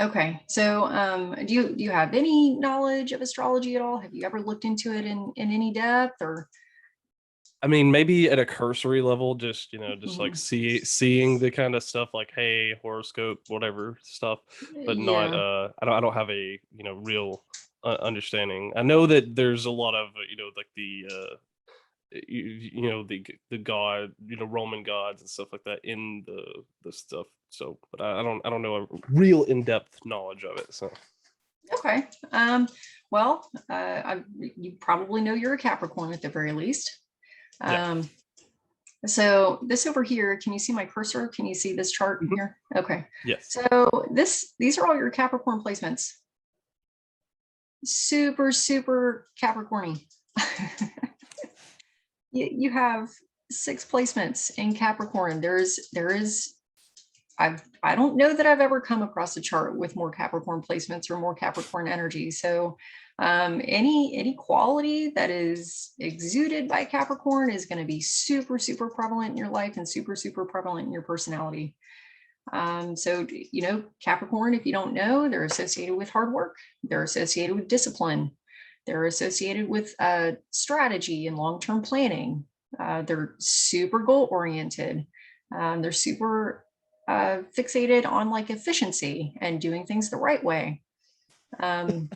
Okay. So do you have any knowledge of astrology at all? Have you ever looked into it in any depth or? I mean, maybe at a cursory level, just just like Mhm. seeing the kind of stuff like, hey, horoscope, whatever stuff, but not Yeah. I don't have a real understanding. I know that there's a lot of like the god, Roman gods and stuff like that in the stuff. So, but I don't know a real in-depth knowledge of it. So Okay. Well, you probably know you're a Capricorn at the very least. yeah. Um, so this over here, can you see my cursor? Can you see this chart Mhm. here? Okay. Yes. So these are all your Capricorn placements. Super, super Capricorny. You have 6 placements in Capricorn. I don't know that I've ever come across a chart with more Capricorn placements or more Capricorn energy. So any quality that is exuded by Capricorn is going to be super, super prevalent in your life and super, super prevalent in your personality. So, Capricorn, if you don't know, they're associated with hard work. They're associated with discipline. They're associated with strategy and long-term planning. They're super goal oriented. They're super fixated on like efficiency and doing things the right way. Um,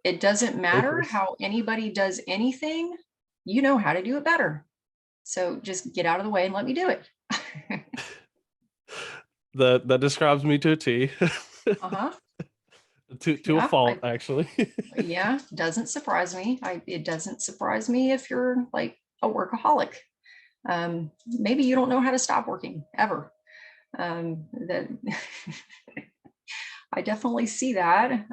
it doesn't matter Papers. how anybody does anything, you know how to do it better. So just get out of the way and let me do it. That describes me to a T. Uh-huh. To a Yeah, fault, actually. yeah, doesn't surprise me. It doesn't surprise me if you're like a workaholic. Maybe you don't know how to stop working ever. That I definitely see that.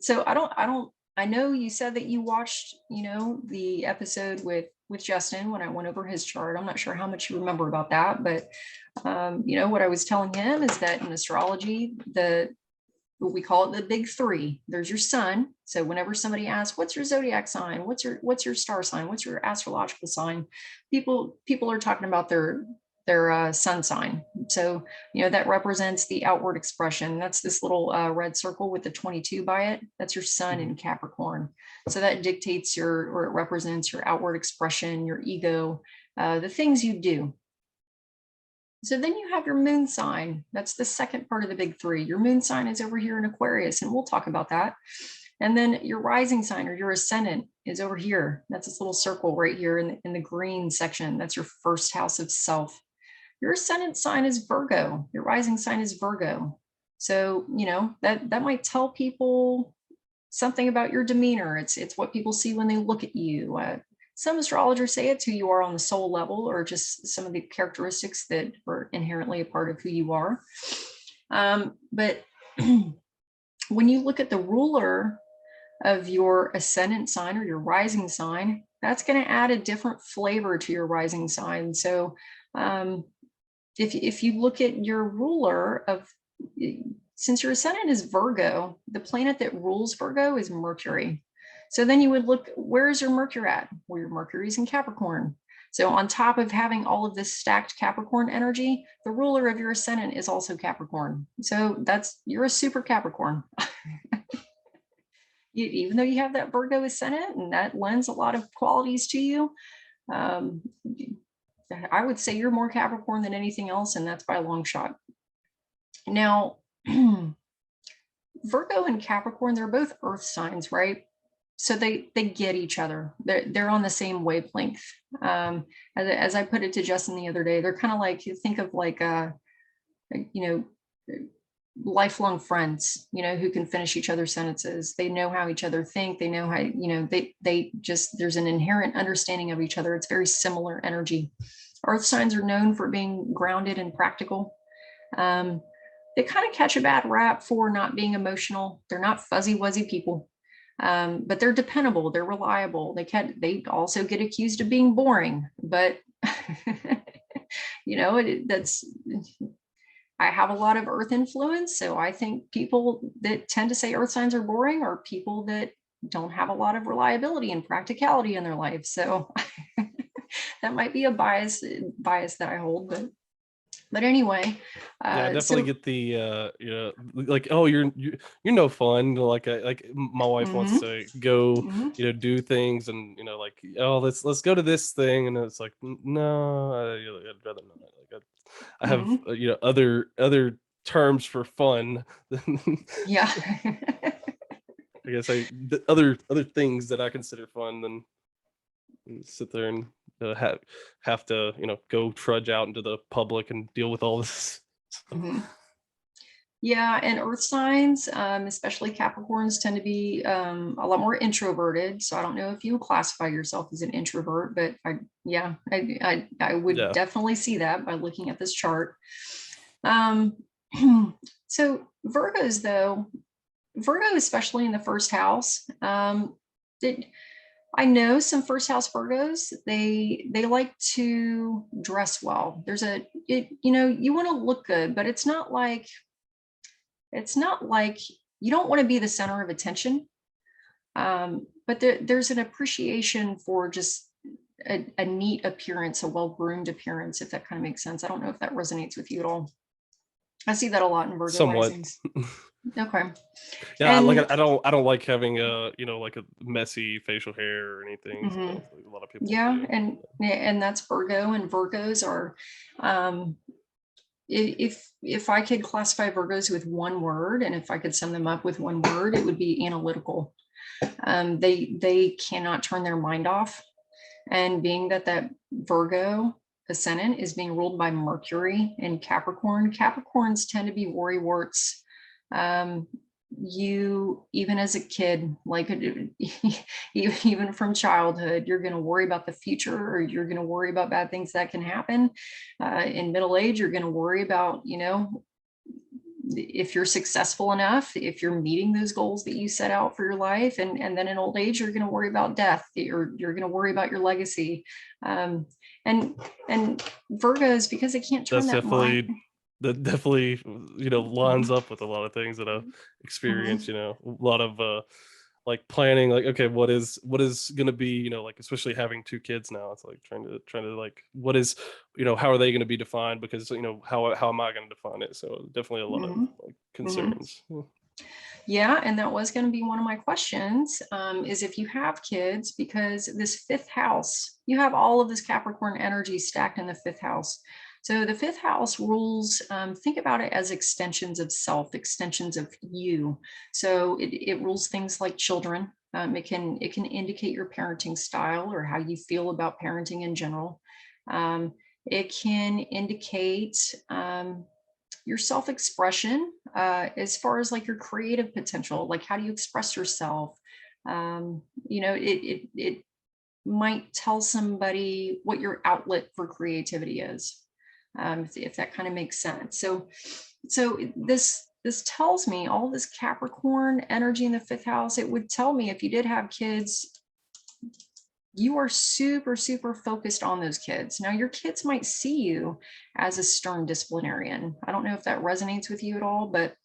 So I know you said that you watched, the episode with Justin when I went over his chart. I'm not sure how much you remember about that, but what I was telling him is that in astrology, we call it the big 3. There's your sun. So whenever somebody asks, what's your zodiac sign? What's your star sign? What's your astrological sign? People are talking about their sun sign. So, that represents the outward expression. That's this little red circle with the 22 by it. That's your sun in Capricorn. So that dictates or it represents your outward expression, your ego, the things you do. So then you have your moon sign. That's the second part of the big 3. Your moon sign is over here in Aquarius, and we'll talk about that. And then your rising sign or your ascendant is over here. That's this little circle right here in the green section. That's your first house of self. Your ascendant sign is Virgo. Your rising sign is Virgo. So, that might tell people something about your demeanor. It's what people see when they look at you. Some astrologers say it's who you are on the soul level, or just some of the characteristics that are inherently a part of who you are. But when you look at the ruler of your ascendant sign or your rising sign, that's going to add a different flavor to your rising sign. So if you look at your ruler of, since your ascendant is Virgo, the planet that rules Virgo is Mercury. So then you would look, where's your Mercury at? Well, your Mercury's in Capricorn. So on top of having all of this stacked Capricorn energy, the ruler of your ascendant is also Capricorn. So you're a super Capricorn. Even though you have that Virgo ascendant and that lends a lot of qualities to you, um, I would say you're more Capricorn than anything else, and that's by a long shot. Now, Virgo and Capricorn, they're both earth signs, right? So they get each other. They're on the same wavelength. As I put it to Justin the other day, they're kind of like, you think of like you know, lifelong friends, who can finish each other's sentences. They know how each other think. They know how, they just, there's an inherent understanding of each other. It's very similar energy. Earth signs are known for being grounded and practical. They kind of catch a bad rap for not being emotional. They're not fuzzy wuzzy people, but they're dependable. They're reliable. They also get accused of being boring, but that's, I have a lot of earth influence. So I think people that tend to say earth signs are boring are people that don't have a lot of reliability and practicality in their life. So that might be a bias that I hold, but But anyway, Yeah, I definitely so get the like, oh, you're no fun. Like my wife wants mhm, to go, mhm, do things, and like, oh, let's go to this thing, and it's like, no, I'd rather not. Like I have mhm, other terms for fun than yeah. I guess the other things that I consider fun than sit there and have to go trudge out into the public and deal with all this. Mhm. Yeah, and earth signs, especially Capricorns, tend to be a lot more introverted. So I don't know if you would classify yourself as an introvert, but yeah, I would Yeah, definitely see that by looking at this chart. Um, so Virgos, though, Virgo, especially in the first house, did I know some first house Virgos, they like to dress well. You want to look good, but it's not like you don't want to be the center of attention. But there's an appreciation for just a neat appearance, a well-groomed appearance, if that kind of makes sense. I don't know if that resonates with you at all. I see that a lot in Virgo somewhat. risings. Okay. Yeah, like And I don't like having like a messy facial hair or anything. mhm, So like, a lot of people yeah, do. and that's Virgo, and Virgos are um if I could classify Virgos with one word, and if I could sum them up with one word, it would be analytical. They cannot turn their mind off. And being that Virgo ascendant is being ruled by Mercury in Capricorn, Capricorns tend to be worrywarts. Um, you, even as a kid, like even from childhood, you're going to worry about the future, or you're going to worry about bad things that can happen. In middle age, you're going to worry about, if you're successful enough, if you're meeting those goals that you set out for your life. And then in old age, you're going to worry about death. You're going to worry about your legacy. Um, and and Virgos, because they can't turn That's that mind. definitely lines Mhm, up with a lot of things that I experience. mhm, A lot of like planning, like, okay, what is going to be, like, especially having two kids now, it's like trying to like, what is, how are they going to be defined, because how am I going to define it? So definitely a lot of mhm, like mhm. concerns. Yeah, and that was going to be one of my questions, is if you have kids, because this fifth house, you have all of this Capricorn energy stacked in the fifth house. So the fifth house rules, think about it as extensions of self, extensions of you. So it rules things like children. It can indicate your parenting style or how you feel about parenting in general. Um, it can indicate your self-expression, as far as like your creative potential, like how do you express yourself. It might tell somebody what your outlet for creativity is, if that kind of makes sense. So this tells me all this Capricorn energy in the fifth house. It would tell me if you did have kids, you are super, super focused on those kids. Now, your kids might see you as a stern disciplinarian. I don't know if that resonates with you at all, but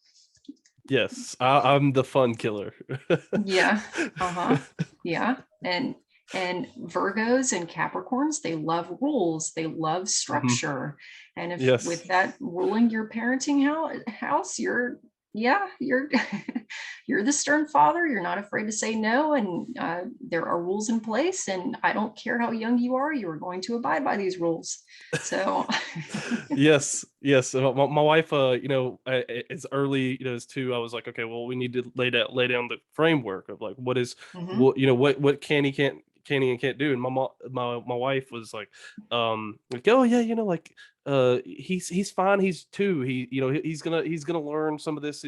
Yes, I'm the fun killer. yeah, uh-huh, yeah. And Virgos and Capricorns, they love rules, they love Mhm. structure. And if Yes. with that ruling your parenting house, you're you're the stern father. You're not afraid to say no, and there are rules in place. And I don't care how young you are, you are going to abide by these rules. So, Yes, yes. My wife, as early, as two, I was like, okay, well, we need to lay down the framework of like, what is, mhm, what can he and can't do. And my wife was like, oh yeah, like, he's fine. He's two. He's gonna learn some of this,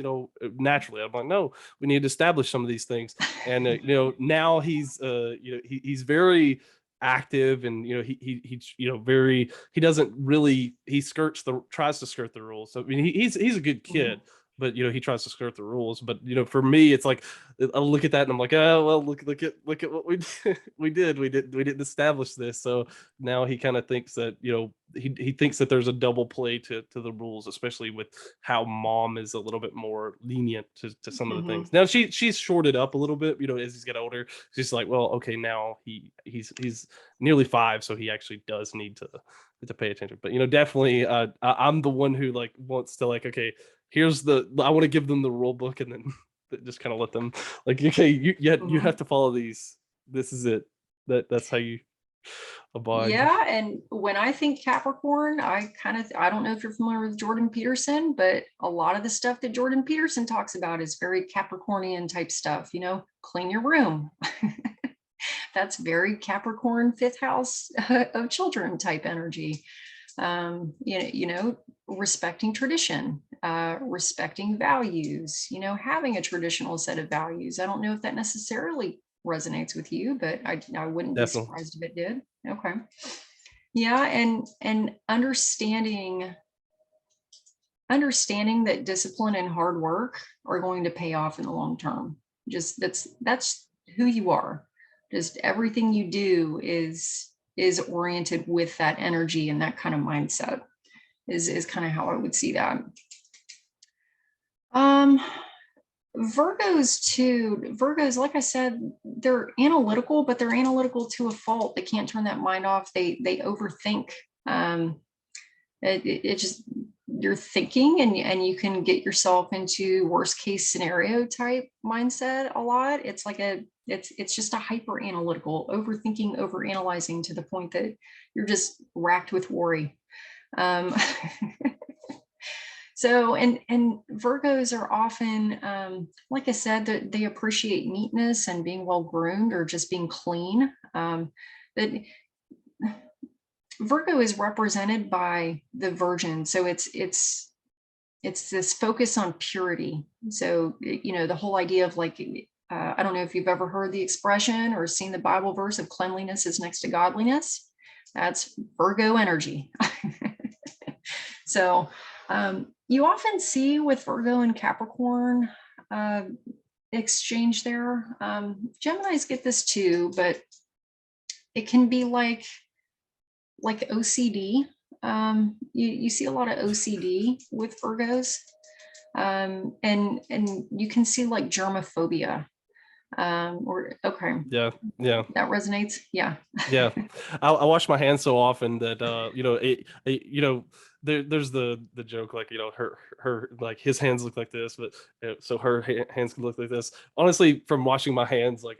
naturally. I'm like, no, we need to establish some of these things. And now he's very active, and he very, he doesn't really, he tries to skirt the rules. So I mean, he's a good mhm, kid, but he tries to skirt the rules. But for me, it's like, I look at that and I'm like, oh well, look at what we we didn't establish this. So now he kind of thinks that, he thinks that there's a double play to the rules, especially with how mom is a little bit more lenient to some of the things. mhm. Now she's shorted up a little bit, as he's got older. She's like, well, okay, now he's nearly 5, so he actually does need to to pay attention. But definitely, I'm the one who like wants to like, okay, I want to give them the rule book, and then just kind of let them like, okay, you Mhm. have to follow these. This is it. That's how you abide. Yeah, and when I think Capricorn, I don't know if you're familiar with Jordan Peterson, but a lot of the stuff that Jordan Peterson talks about is very Capricornian type stuff, clean your room. That's very Capricorn fifth house of children type energy. Respecting tradition, respecting values, having a traditional set of values. I don't know if that necessarily resonates with you, but I wouldn't be Definitely. surprised if it did. Okay. Yeah, and understanding that discipline and hard work are going to pay off in the long term. Just that's who you are. Just everything you do is oriented with that energy and that kind of mindset is kind of how I would see that. Um, Virgos too. Virgos, like I said, they're analytical, but they're analytical to a fault. They can't turn that mind off. They overthink. It just you're thinking and you can get yourself into worst case scenario type mindset a lot. It's just a hyper analytical overthinking, over analyzing to the point that you're just racked with worry. Um, So, and Virgos are often, like I said, that they appreciate neatness and being well groomed or just being clean. That Virgo is represented by the Virgin, so it's this focus on purity. So, the whole idea of like, I don't know if you've ever heard the expression or seen the Bible verse of cleanliness is next to godliness. That's Virgo energy. So you often see with Virgo and Capricorn uh, exchange there. Geminis get this too, but it can be like OCD. You see a lot of OCD with Virgos, and you can see like germophobia. Or okay, Yeah, yeah. that resonates. Yeah. Yeah, I wash my hands so often that there's the joke like her like his hands look like this, but so her hands can look like this. Honestly, from washing my hands, like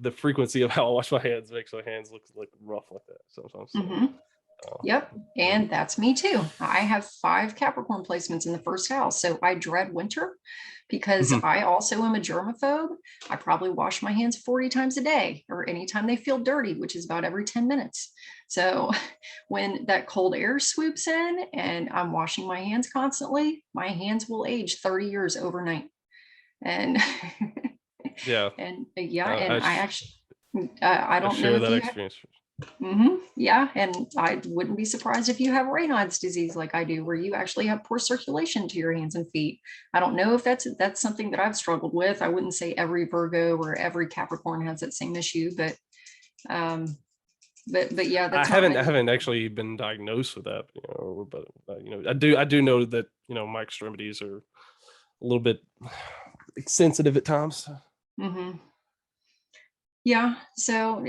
the frequency of how I wash my hands makes my hands look like rough like that sometimes. So, Mhm. Yep. yeah. And that's me too. I have 5 Capricorn placements in the first house. So I dread winter because Mhm. I also am a germaphobe. I probably wash my hands 40 times a day or anytime they feel dirty, which is about every 10 minutes. So when that cold air swoops in and I'm washing my hands constantly, my hands will age 30 years overnight. And Yeah, and yeah, I and I, I sh- actually I I don't know share if that you have. experience. Yeah, and I wouldn't be surprised if you have Raynaud's disease like I do, where you actually have poor circulation to your hands and feet. I don't know if that's something that I've struggled with. I wouldn't say every Virgo or every Capricorn has that same issue, um, but yeah, I that's not haven't I unusual. haven't actually been diagnosed with that, but I do know that my extremities are a little bit sensitive at times. Hmm. Yeah, so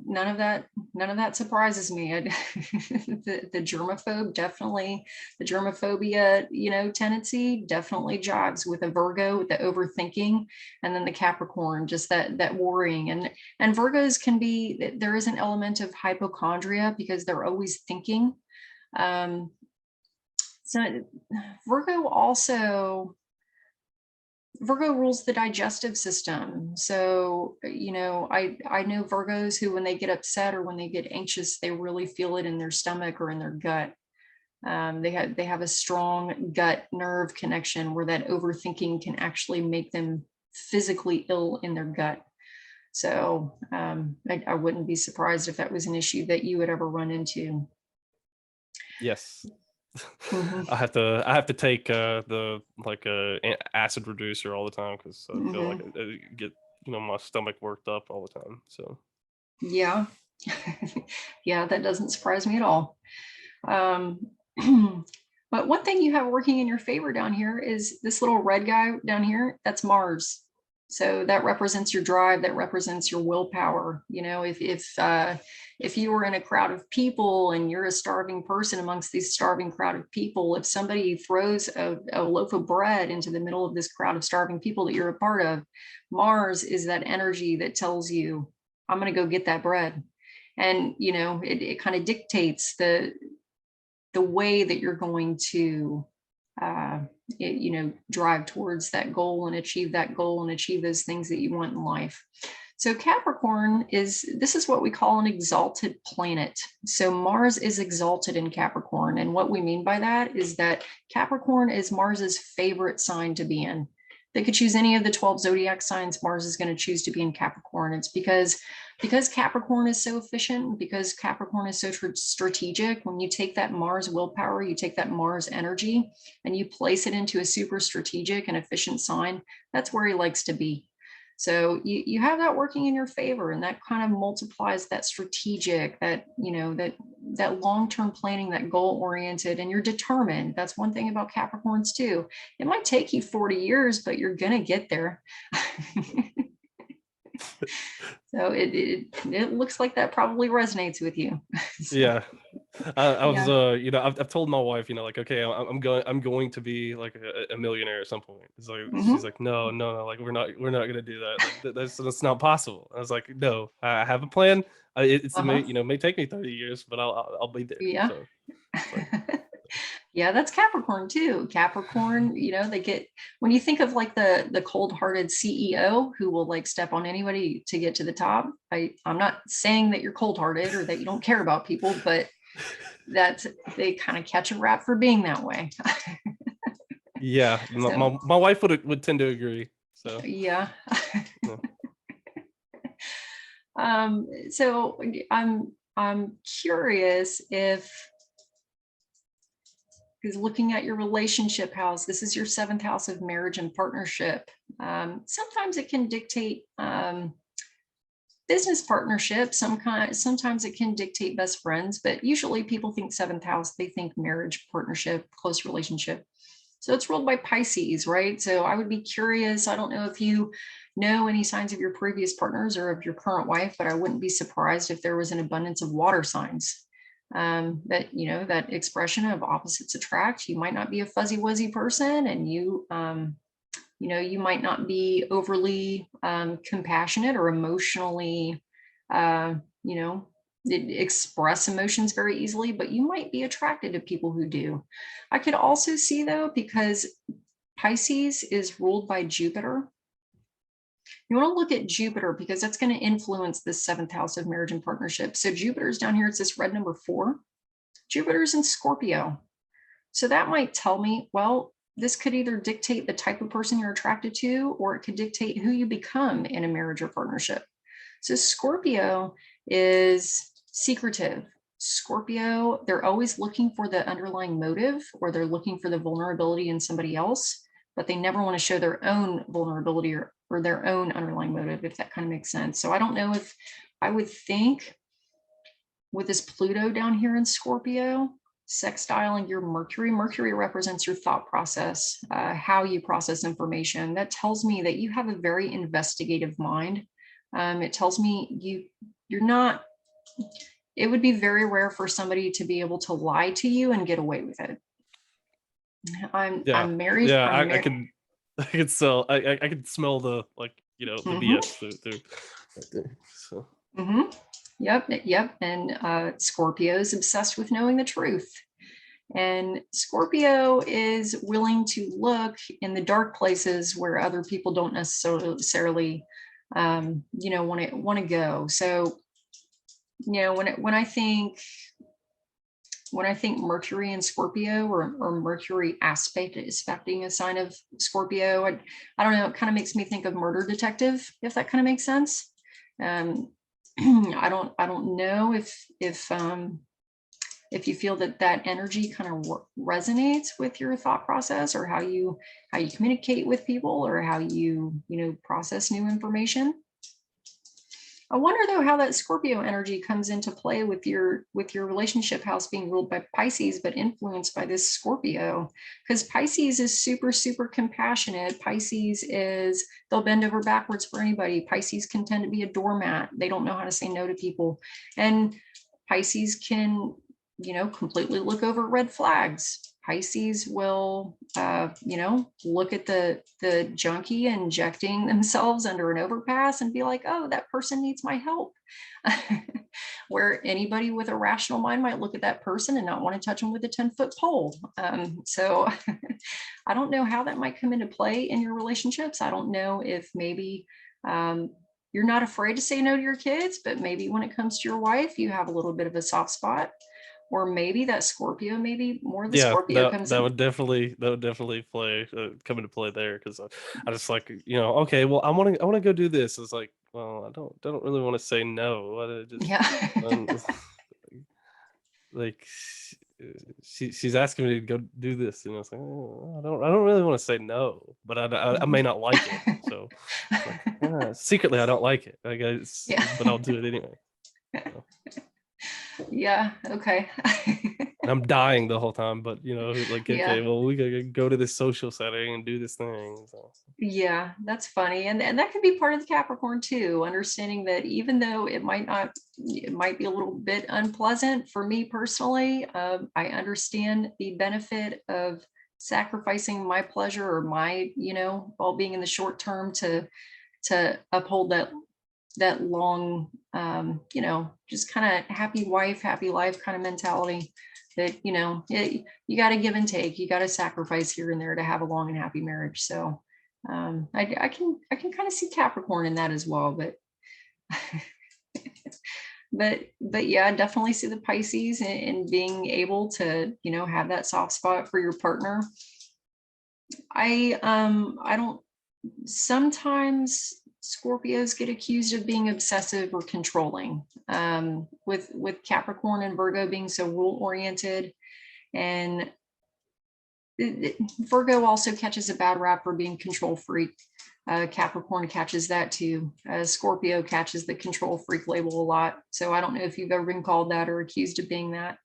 none of that surprises me. The germaphobe definitely, the germophobia, tendency definitely jives with a Virgo, with the overthinking, and then the Capricorn, just that worrying. And Virgos can be, there is an element of hypochondria because they're always thinking. Um, so Virgo also Virgo rules the digestive system. So, I know Virgos who, when they get upset or when they get anxious, they really feel it in their stomach or in their gut. They have a strong gut nerve connection where that overthinking can actually make them physically ill in their gut. So, I wouldn't be surprised if that was an issue that you would ever run into. Yes. Mhm, I have to take the like acid reducer all the time because I feel like mhm. I get my stomach worked up all the time. So Yeah. Yeah, that doesn't surprise me at all. Um, but one thing you have working in your favor down here is this little red guy down here. That's Mars. So that represents your drive, that represents your willpower. You know, if you were in a crowd of people and you're a starving person amongst these starving crowd of people, if somebody throws a loaf of bread into the middle of this crowd of starving people that you're a part of, Mars is that energy that tells you, I'm going to go get that bread. And, you know, it kind of dictates the way that you're going to you know, drive towards that goal and achieve that goal and achieve those things that you want in life. So Capricorn this is what we call an exalted planet. So Mars is exalted in Capricorn. And what we mean by that is that Capricorn is Mars's favorite sign to be in. They could choose any of the 12 zodiac signs. Mars is going to choose to be in Capricorn. It's because Capricorn is so efficient, because Capricorn is so strategic. When you take that Mars willpower, you take that Mars energy and you place it into a super strategic and efficient sign, that's where he likes to be. So you have that working in your favor, and that kind of multiplies that strategic, that, you know, that long-term planning, that goal oriented, and you're determined. That's one thing about Capricorns too. It might take you 40 years, but you're gonna get there. So it looks like that probably resonates with you. So, Yeah. I was, yeah. you know, I've told my wife, you know, like, okay, I'm going to be like a millionaire at some point. It's like, she's Mhm. like, no, no, no, like we're not gonna do that. Like that's not possible. I was like, no, I have a plan. It may, Uh-huh. you know, may take me 30 years, but I'll be there. Yeah. So it's like, Yeah, that's Capricorn too. Capricorn, you know, they get, when you think of like the cold-hearted CEO who will like step on anybody to get to the top. I'm not saying that you're cold-hearted or that you don't care about people, but that's, they kind of catch a rap for being that way. yeah, So my wife would tend to agree. So yeah. yeah. So I'm curious if, because looking at your relationship house, this is your 7th house of marriage and partnership. Sometimes it can dictate business partnership, sometimes it can dictate best friends, but usually people think 7th house, they think marriage, partnership, close relationship. So it's ruled by Pisces, right? So I would be curious. I don't know if you know any signs of your previous partners or of your current wife, but I wouldn't be surprised if there was an abundance of water signs. That, you know, that expression of opposites attract. You might not be a fuzzy wuzzy person, and you know, you might not be overly compassionate or emotionally, you know, express emotions very easily, but you might be attracted to people who do. I could also see though, because Pisces is ruled by Jupiter. You want to look at Jupiter because that's going to influence the 7th house of marriage and partnership. So Jupiter's down here. It's this red number 4. Jupiter's in Scorpio. So that might tell me, well, this could either dictate the type of person you're attracted to, or it could dictate who you become in a marriage or partnership. So Scorpio is secretive. Scorpio, they're always looking for the underlying motive, or they're looking for the vulnerability in somebody else, but they never want to show their own vulnerability or their own underlying motive, if that kind of makes sense. So I don't know if I would think with this Pluto down here in Scorpio, sextiling your Mercury. Mercury represents your thought process, how you process information. That tells me that you have a very investigative mind. It tells me you're not, it would be very rare for somebody to be able to lie to you and get away with it. Yeah, I'm married. yeah, I'm I married. can I can sell I can smell the, like, you know, the Mm-hmm, BS through right there. So mm-hmm. Yep. And Scorpio is obsessed with knowing the truth. And Scorpio is willing to look in the dark places where other people don't necessarily, you know, want to go. So, you know, when I think Mercury and Scorpio, or Mercury aspect is affecting a sign of Scorpio, I don't know. It kind of makes me think of Murder Detective, if that kind of makes sense. Um, I don't know if you feel that that energy kind of resonates with your thought process, or how you communicate with people, or how you know, process new information. I wonder though how that Scorpio energy comes into play with your relationship house being ruled by Pisces, but influenced by this Scorpio. Because Pisces is super, super compassionate. Pisces is, they'll bend over backwards for anybody. Pisces can tend to be a doormat. They don't know how to say no to people. And Pisces can, completely look over red flags. Pisces will, look at the junkie injecting themselves under an overpass and be like, oh, that person needs my help. Where anybody with a rational mind might look at that person and not want to touch them with a 10-foot pole. So I don't know how that might come into play in your relationships. I don't know if maybe you're not afraid to say no to your kids, but maybe when it comes to your wife, you have a little bit of a soft spot. Or maybe that Scorpio, maybe more of the Yeah, Scorpio comes that in. would definitely play come into play there, because I just like, okay, well, I want to go do this. It's like, well, I don't really want to say no. I just Yeah. um, like she's asking me to go do this, and it's like, oh, I don't really want to say no, but I may not like it, so it's like, secretly I don't like it, I guess, Yeah. but I'll do it anyway. So. Yeah. Okay. And I'm dying the whole time, but like, okay, Yeah. well, we gotta go to this social setting and do this thing. So. Yeah, that's funny. And that can be part of the Capricorn too, understanding that even though it might be a little bit unpleasant for me personally, I understand the benefit of sacrificing my pleasure or my, well-being in the short term to uphold that long, just kind of happy wife, happy life kind of mentality that, you got to give and take, you got to sacrifice here and there to have a long and happy marriage. So I can kind of see Capricorn in that as well, but but yeah, I definitely see the Pisces and being able to, have that soft spot for your partner. I don't, sometimes Scorpios get accused of being obsessive or controlling, with Capricorn and Virgo being so rule oriented. And Virgo also catches a bad rap for being control freak. Capricorn catches that too. Scorpio catches the control freak label a lot. So I don't know if you've ever been called that or accused of being that.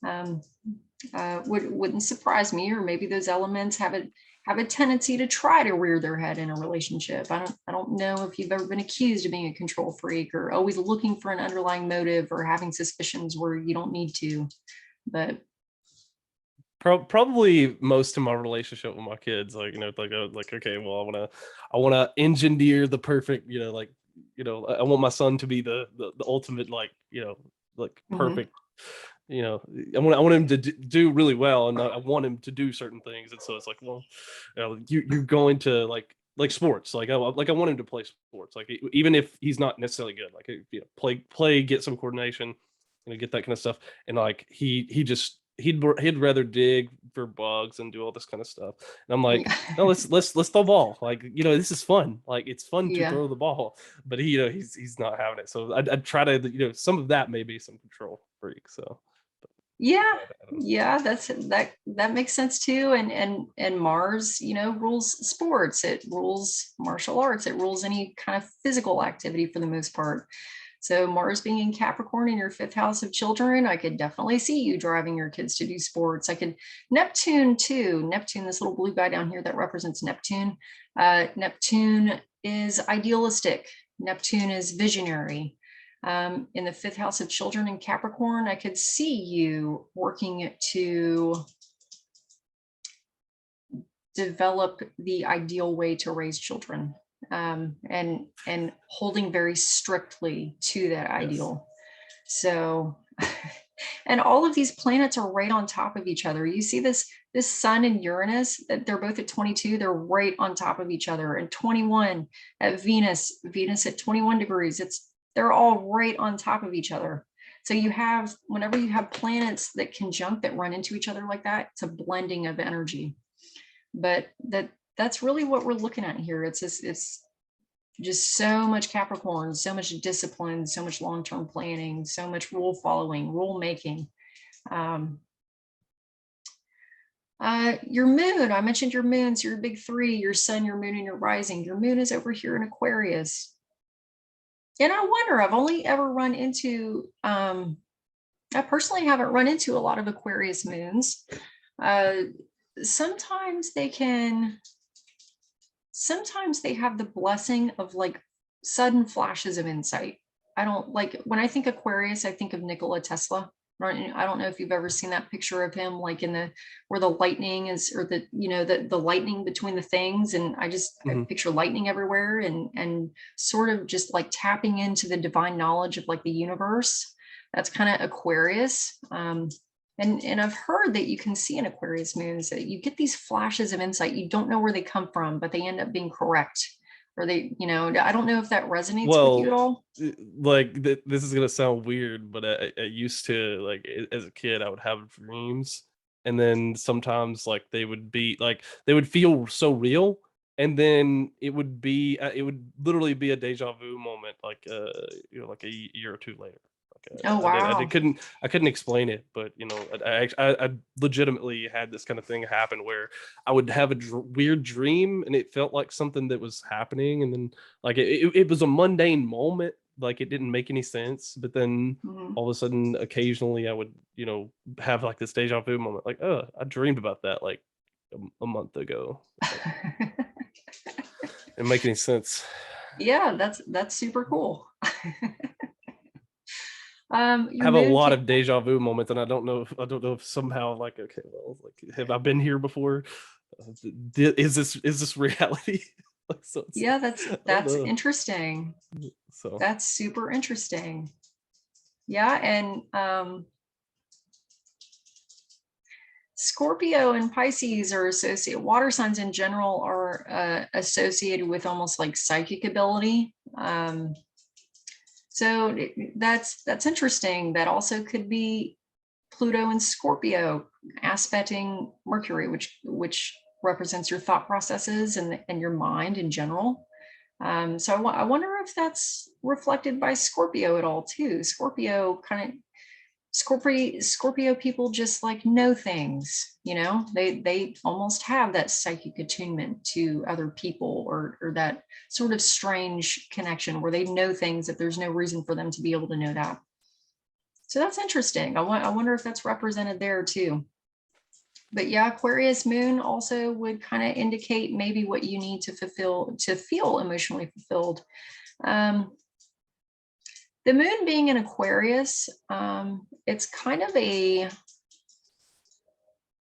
Um, wouldn't surprise me, or maybe those elements have a tendency to try to rear their head in a relationship. I don't know if you've ever been accused of being a control freak or always looking for an underlying motive or having suspicions where you don't need to. But Probably most of my relationship with my kids, like, like, okay, well, I want to engineer the perfect, like, I want my son to be the ultimate, like, like, mhm. perfect, I want him to do really well, and I want him to do certain things, and so it's like, well, you're going to, like sports, like, I want him to play sports, like, even if he's not necessarily good, like, play, get some coordination, get that kind of stuff, and like he just he'd rather dig for bugs and do all this kind of stuff, and I'm like, Yeah. no, let's throw ball, like, this is fun, like, it's fun to Yeah. throw the ball, but he's not having it, so I'd try to, some of that may be some control freak, so. Yeah, I don't know. yeah, that makes sense too. And Mars, rules sports, it rules martial arts, it rules any kind of physical activity for the most part. So Mars being in Capricorn in your fifth house of children, I could definitely see you driving your kids to do sports. I could Neptune too. Neptune, this little blue guy down here that represents Neptune. Neptune is idealistic. Neptune is visionary. In the fifth house of children in Capricorn, I could see you working to develop the ideal way to raise children, and holding very strictly to that Yes. ideal. So, and all of these planets are right on top of each other. You see this Sun and Uranus, that they're both at 22, they're right on top of each other. And 21 at Venus at 21 degrees, they're all right on top of each other. So whenever you have planets that conjunct, that run into each other like that, it's a blending of energy. But that's really what we're looking at here. It's just so much Capricorn, so much discipline, so much long-term planning, so much rule following, rule making. Um, your moon, I mentioned your moons, your big three, your sun, your moon, and your rising. Your moon is over here in Aquarius. And I wonder, I've only ever run into, I personally haven't run into a lot of Aquarius moons. Uh, sometimes they can, sometimes they have the blessing of like sudden flashes of insight. I don't like when I think Aquarius, I think of Nikola Tesla. Right? I don't know if you've ever seen that picture of him, like in the where the lightning is, or the the lightning between the things, and I Mhm. picture lightning everywhere, and sort of just like tapping into the divine knowledge of like the universe. That's kind of Aquarius. And I've heard that you can see in Aquarius moons that you get these flashes of insight. You don't know where they come from, but they end up being correct. Or they, I don't know if that resonates with you at Well, all. like this is gonna sound weird, but I used to like as a kid, I would have dreams, and then sometimes like they would be like they would feel so real, and then it would literally be a deja vu moment, like like a year or two later. Like Oh, wow. I couldn't explain it, but I legitimately had this kind of thing happen where I would have a weird dream, and it felt like something that was happening, and then like it was a mundane moment, like it didn't make any sense, but then Mhm. all of a sudden, occasionally, I would, have like this deja vu moment, like, oh, I dreamed about that like a month ago. It's like it didn't make any sense. Yeah, that's super cool. I Your have a moon lot can of deja vu moments, and I don't know if somehow like okay, well, like have I been here before? Is this reality? Like so, it's yeah, I don't that's know. interesting. So That's super interesting. Yeah, and Scorpio and Pisces are associated, water signs in general are associated with almost like psychic ability. So that's interesting. That also could be Pluto and Scorpio aspecting Mercury, which represents your thought processes and your mind in general. So I wonder if that's reflected by Scorpio at all too. Scorpio people just like know things, they almost have that psychic attunement to other people, or that sort of strange connection where they know things that there's no reason for them to be able to know that. So that's interesting. I wonder if that's represented there too. But yeah, Aquarius moon also would kind of indicate maybe what you need to feel emotionally fulfilled. Um, the moon being in Aquarius, it's kind of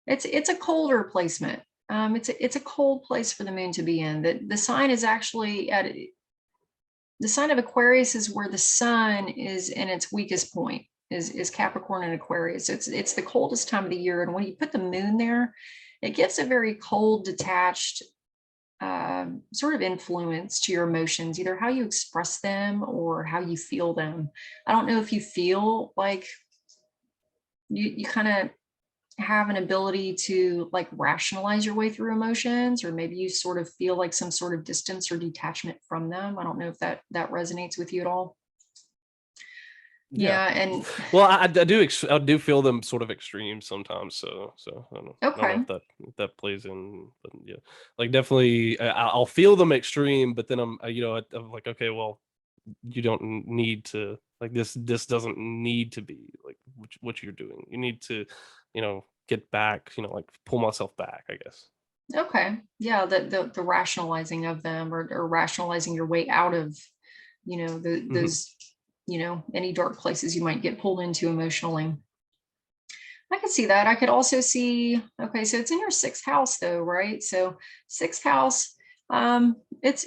it's a colder placement. It's a cold place for the moon to be in. The sign is actually at the sign of Aquarius is where the sun is in its weakest point, is Capricorn and Aquarius. So it's the coldest time of the year, and when you put the moon there, it gives a very cold, detached sort of influence to your emotions, either how you express them or how you feel them. I don't know if you feel like you kind of have an ability to like rationalize your way through emotions, or maybe you sort of feel like some sort of distance or detachment from them. I don't know if that resonates with you at all. yeah. Yeah, and Well, I do feel them sort of extreme sometimes. So I don't know okay. if that plays in, but yeah, like definitely I'll feel them extreme, but then I'm like okay, well, you don't need to like this doesn't need to be like what you're doing. You need to get back, like pull myself back, I guess. Okay. Yeah, the rationalizing of them, or rationalizing your way out of, Hmm. those, any dark places you might get pulled into emotionally. I could see that. I could also see, okay, so it's in your sixth house though, right? So sixth house, um, it's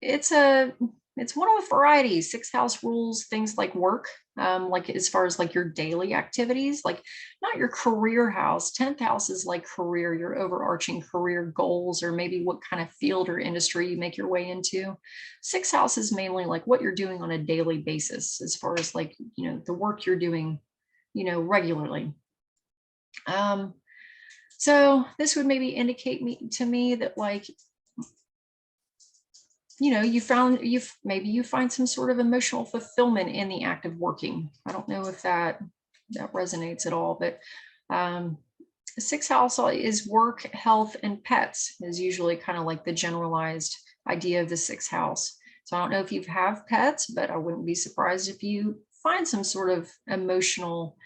it's a it's one of the varieties. Sixth house rules things like work, like as far as like your daily activities, like not your career house. 10th house is like career, your overarching career goals, or maybe what kind of field or industry you make your way into. Sixth house is mainly like what you're doing on a daily basis, as far as like, the work you're doing, regularly. Um, so this would maybe indicate to me that like, maybe you find some sort of emotional fulfillment in the act of working. I don't know if that resonates at all, but um, sixth house is work, health, and pets is usually kind of like the generalized idea of the sixth house. So I don't know if you have pets, but I wouldn't be surprised if you find some sort of emotional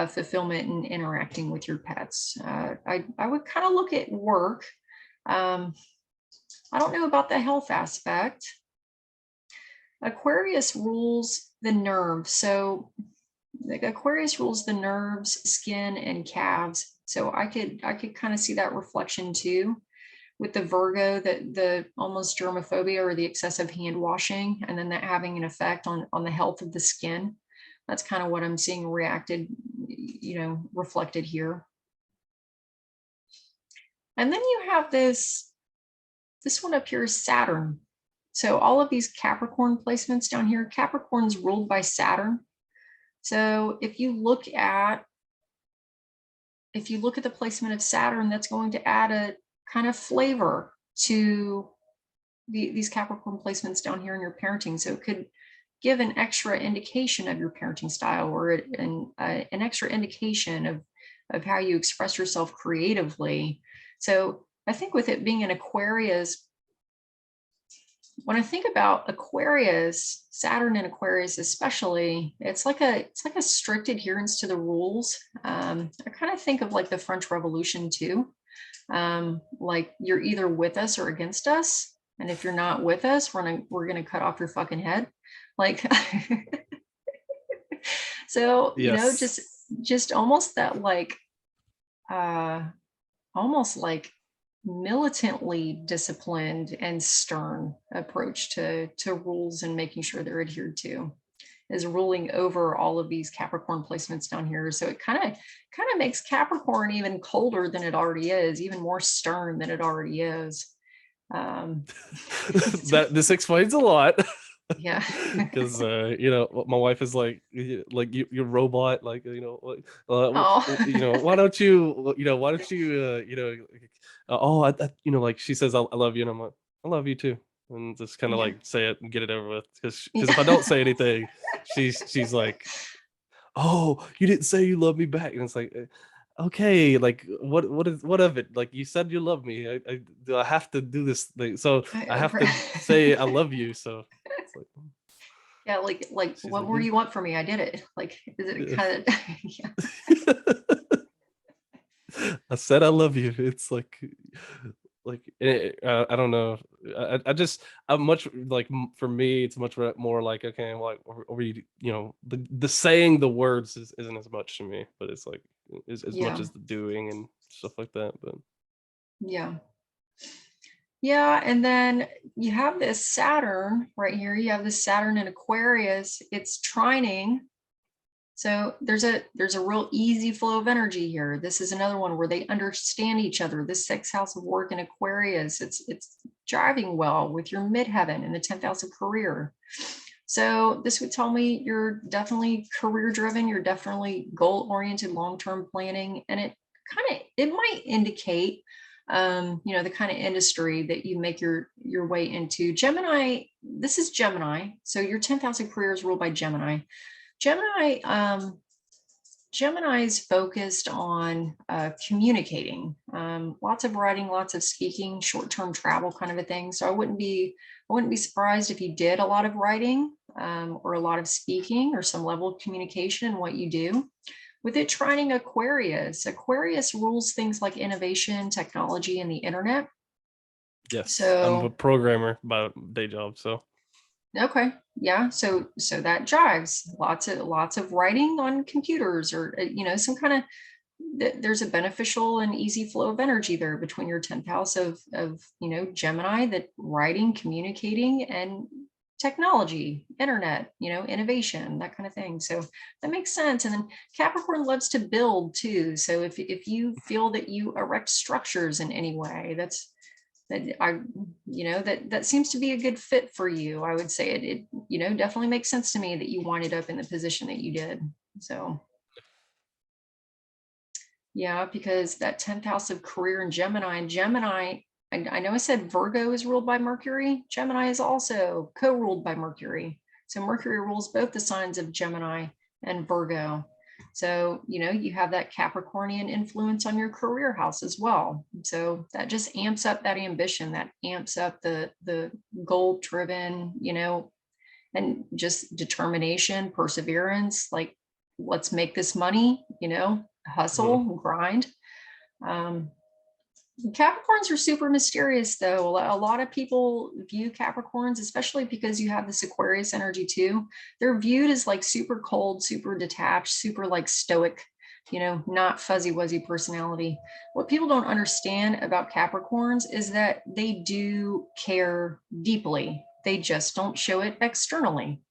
fulfillment in interacting with your pets. I would kind of look at work. I don't know about the health aspect. Aquarius rules the nerves. So like Aquarius rules the nerves, skin, and calves. So I could kind of see that reflection too with the Virgo, that the almost germophobia or the excessive hand washing, and then that having an effect on the health of the skin. That's kind of what I'm seeing reacted, reflected here. And then you have this one up here is Saturn. So all of these Capricorn placements down here, Capricorn's ruled by Saturn. So if you look at the placement of Saturn, that's going to add a kind of flavor to these Capricorn placements down here in your parenting. So it could give an extra indication of your parenting style, or an extra indication of how you express yourself creatively. So I think with it being an Aquarius, when I think about Aquarius, Saturn and Aquarius especially, it's like a strict adherence to the rules. I kind of think of like the French Revolution too. Like you're either with us or against us, and if you're not with us, we're gonna cut off your fucking head. Like, so Yes. just almost that like, almost like militantly disciplined and stern approach to rules and making sure they're adhered to is ruling over all of these Capricorn placements down here. So it kind of makes Capricorn even colder than it already is, even more stern than it already is. That this explains a lot. Yeah. Because my wife is like you robot, like Oh. why don't you oh like she says I love you, and I'm like, I love you too, and just kind of Yeah. like say it and get it over with, because Yeah. if I don't say anything, she's like, oh, you didn't say you love me back, and it's like, okay, like what of it, like you said you love me, do I have to do this thing, so I have to say I love you, so it's like, Yeah, like she's what like, more do you want from me? I did it. Like, is it yeah. kind of yeah. I said I love you. It's I don't know. I'm much like, for me, it's much more like, okay, like, are we, the saying the words isn't as much to me, but it's like as much Yeah. as the doing and stuff like that. But Yeah. Yeah, and then you have this Saturn right here. You have this Saturn in Aquarius. It's trining. So there's a real easy flow of energy here. This is another one where they understand each other. This sixth house of work in Aquarius, it's driving well with your midheaven in the 10th house of career. So this would tell me you're definitely career driven. You're definitely goal oriented, long-term planning, and it might indicate the kind of industry that you make your way into. Gemini, this is Gemini. So your 10th house of career is ruled by Gemini. Gemini is focused on communicating, lots of writing, lots of speaking, short-term travel kind of a thing. So I wouldn't be surprised if you did a lot of writing, or a lot of speaking, or some level of communication in what you do. With it trining Aquarius, Aquarius rules things like innovation, technology, and the internet. yes, I'm a So programmer by day job, so okay, yeah, so that jives. Lots of writing on computers, or some kind of, there's a beneficial and easy flow of energy there between your 10th house of Gemini, that writing, communicating, and technology, internet, innovation, that kind of thing. So that makes sense. And then Capricorn loves to build too. So if you feel that you erect structures in any way, that seems to be a good fit for you. I would say it definitely makes sense to me that you winded up in the position that you did. So yeah, because that 10th house of career in Gemini, I know I said Virgo is ruled by Mercury. Gemini is also co-ruled by Mercury. So Mercury rules both the signs of Gemini and Virgo. So, you have that Capricornian influence on your career house as well. So that just amps up that ambition, that amps up the goal driven, and just determination, perseverance, like, let's make this money, Mhm. hustle, grind. Um, Capricorns are super mysterious, though. A lot of people view Capricorns, especially because you have this Aquarius energy too. They're viewed as like super cold, super detached, super like stoic, not fuzzy wuzzy personality. What people don't understand about Capricorns is that they do care deeply. They just don't show it externally.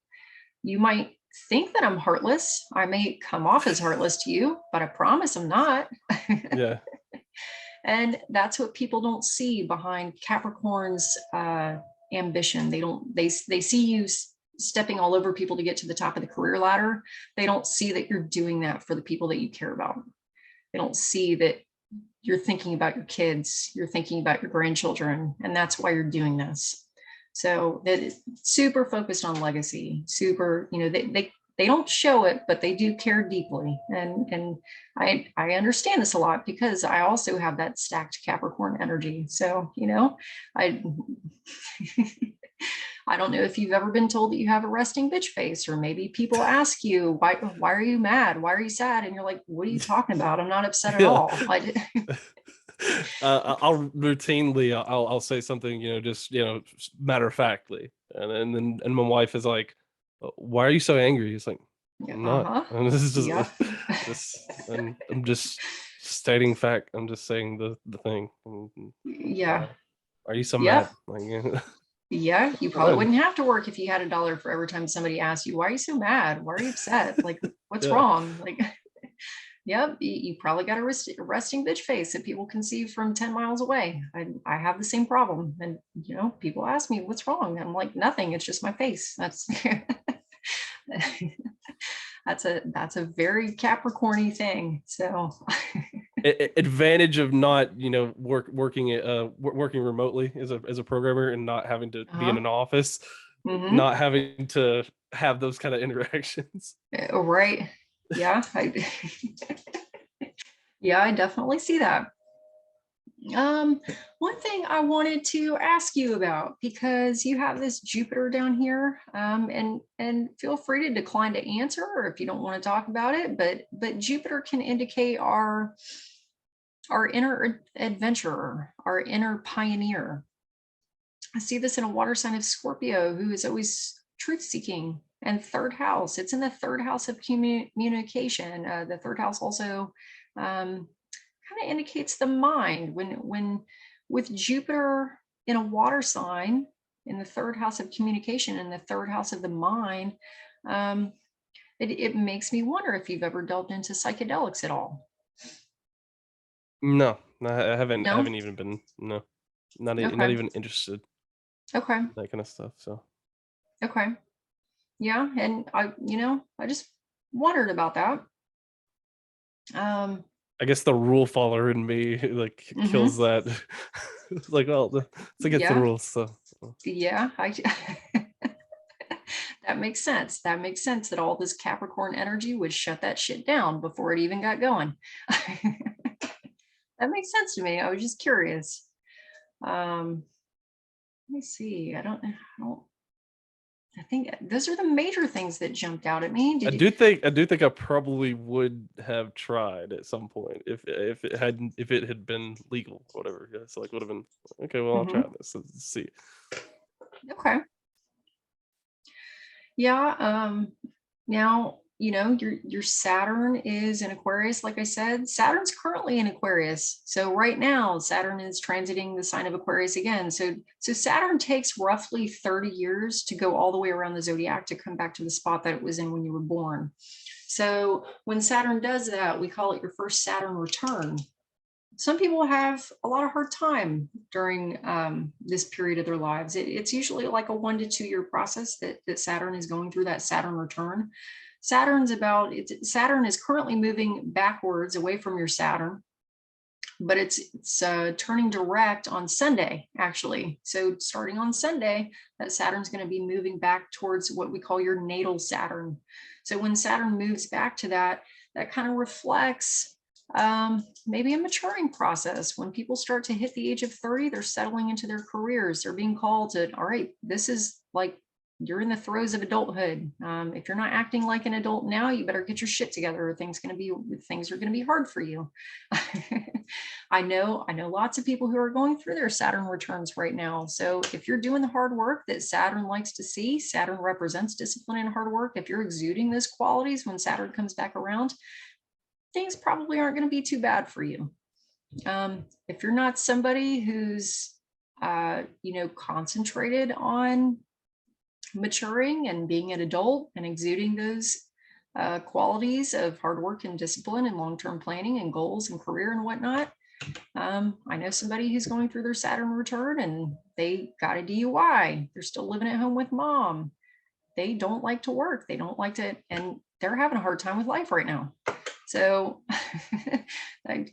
You might think that I'm heartless. I may come off as heartless to you, but I promise I'm not. Yeah. And that's what people don't see behind Capricorn's ambition. They don't. They see you stepping all over people to get to the top of the career ladder. They don't see that you're doing that for the people that you care about. They don't see that you're thinking about your kids. You're thinking about your grandchildren, and that's why you're doing this. So that is super focused on legacy. Super, they don't show it, but they do care deeply. And I understand this a lot because I also have that stacked Capricorn energy. So, I I don't know if you've ever been told that you have a resting bitch face, or maybe people ask you, why are you mad? Why are you sad? And you're like, what are you talking about? I'm not upset at Yeah. all. I'll routinely I'll say something, just matter of factly, and my wife is like, "Why are you so angry?" He's like, "I'm not." Uh-huh. And this is just Yep. this, and I'm just stating fact. I'm just saying the thing. Yeah. Why are you so mad? Yep. Like, Yeah, you go probably ahead. wouldn't have to work if you had $1 for every time somebody asked you, why are you so mad? Why are you upset? Like, what's Yeah. wrong? Like, yep, you probably got a resting bitch face that people can see from 10 miles away. I have the same problem. And, people ask me, what's wrong? I'm like, nothing. It's just my face. That's that's a very Capricorny thing. So Advantage of not working remotely as a programmer and not having to be in uh-huh. an office, Hmm. not having to have those kind of interactions. Right. Yeah. Yeah, I definitely see that. Um, One thing I wanted to ask you about, because you have this Jupiter down here, and feel free to decline to answer, or if you don't want to talk about it, but Jupiter can indicate our inner adventurer, our inner pioneer. I see this in a water sign of Scorpio, who is always truth seeking. And third house, it's in the third house of communication. The third house also kind of indicates the mind. When with Jupiter in a water sign in the third house of communication and the third house of the mind, um, it makes me wonder if you've ever delved into psychedelics at all. No, I haven't. I No. haven't even been. No, not Okay. even interested Okay. in that kind of stuff. So Okay. Yeah, and I just wondered about that. um I guess the rule follower in me like kills mhm. that. It's like, well, it's against the Yeah. rules. So Yeah, I that makes sense. That makes sense that all this Capricorn energy would shut that shit down before it even got going. That makes sense to me. I was just curious. Um, Let me see. I think those are the major things that jumped out at me. I Did you? do think I probably would have tried at some point if it had been legal, or whatever. Yeah, so like would have been okay. Well, I'll try Mhm. this. Let's see. Okay. Yeah. Now, your Saturn is in Aquarius, like I said. Saturn's currently in Aquarius. So right now, Saturn is transiting the sign of Aquarius again. So Saturn takes roughly 30 years to go all the way around the zodiac to come back to the spot that it was in when you were born. So when Saturn does that, we call it your first Saturn return. Some people have a lot of hard time during this period of their lives. It's usually like a 1 to 2 year process that Saturn is going through that Saturn return. Saturn is currently moving backwards away from your Saturn, but it's turning direct on Sunday, actually. So starting on Sunday, that Saturn's going to be moving back towards what we call your natal Saturn. So when Saturn moves back to that, that kind of reflects maybe a maturing process. When people start to hit the age of 30, they're settling into their careers. They're being called to, all right, this is like, you're in the throes of adulthood. If you're not acting like an adult now, you better get your shit together, or things are going to be hard for you. I know lots of people who are going through their Saturn returns right now. So if you're doing the hard work that Saturn likes to see, Saturn represents discipline and hard work. If you're exuding those qualities when Saturn comes back around, things probably aren't going to be too bad for you. If you're not somebody who's concentrated on maturing and being an adult and exuding those qualities of hard work and discipline and long-term planning and goals and career and whatnot. I know somebody who's going through their Saturn return and they got a DUI. They're still living at home with mom. They don't like to work. They don't like to, and they're having a hard time with life right now. So, I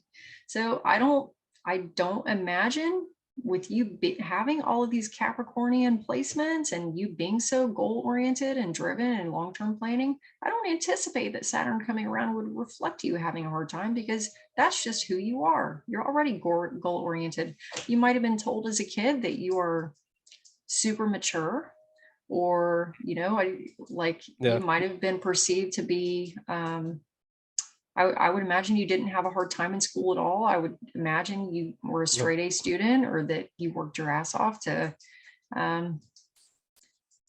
don't imagine with you having all of these Capricornian placements and you being so goal-oriented and driven and long-term planning, I don't anticipate that Saturn coming around would reflect you having a hard time, because that's just who you are. You're already goal-oriented. You might have been told as a kid that you are super mature, or, you might have been perceived to be, I would imagine you didn't have a hard time in school at all. I would imagine you were a straight A student, or that you worked your ass off to, and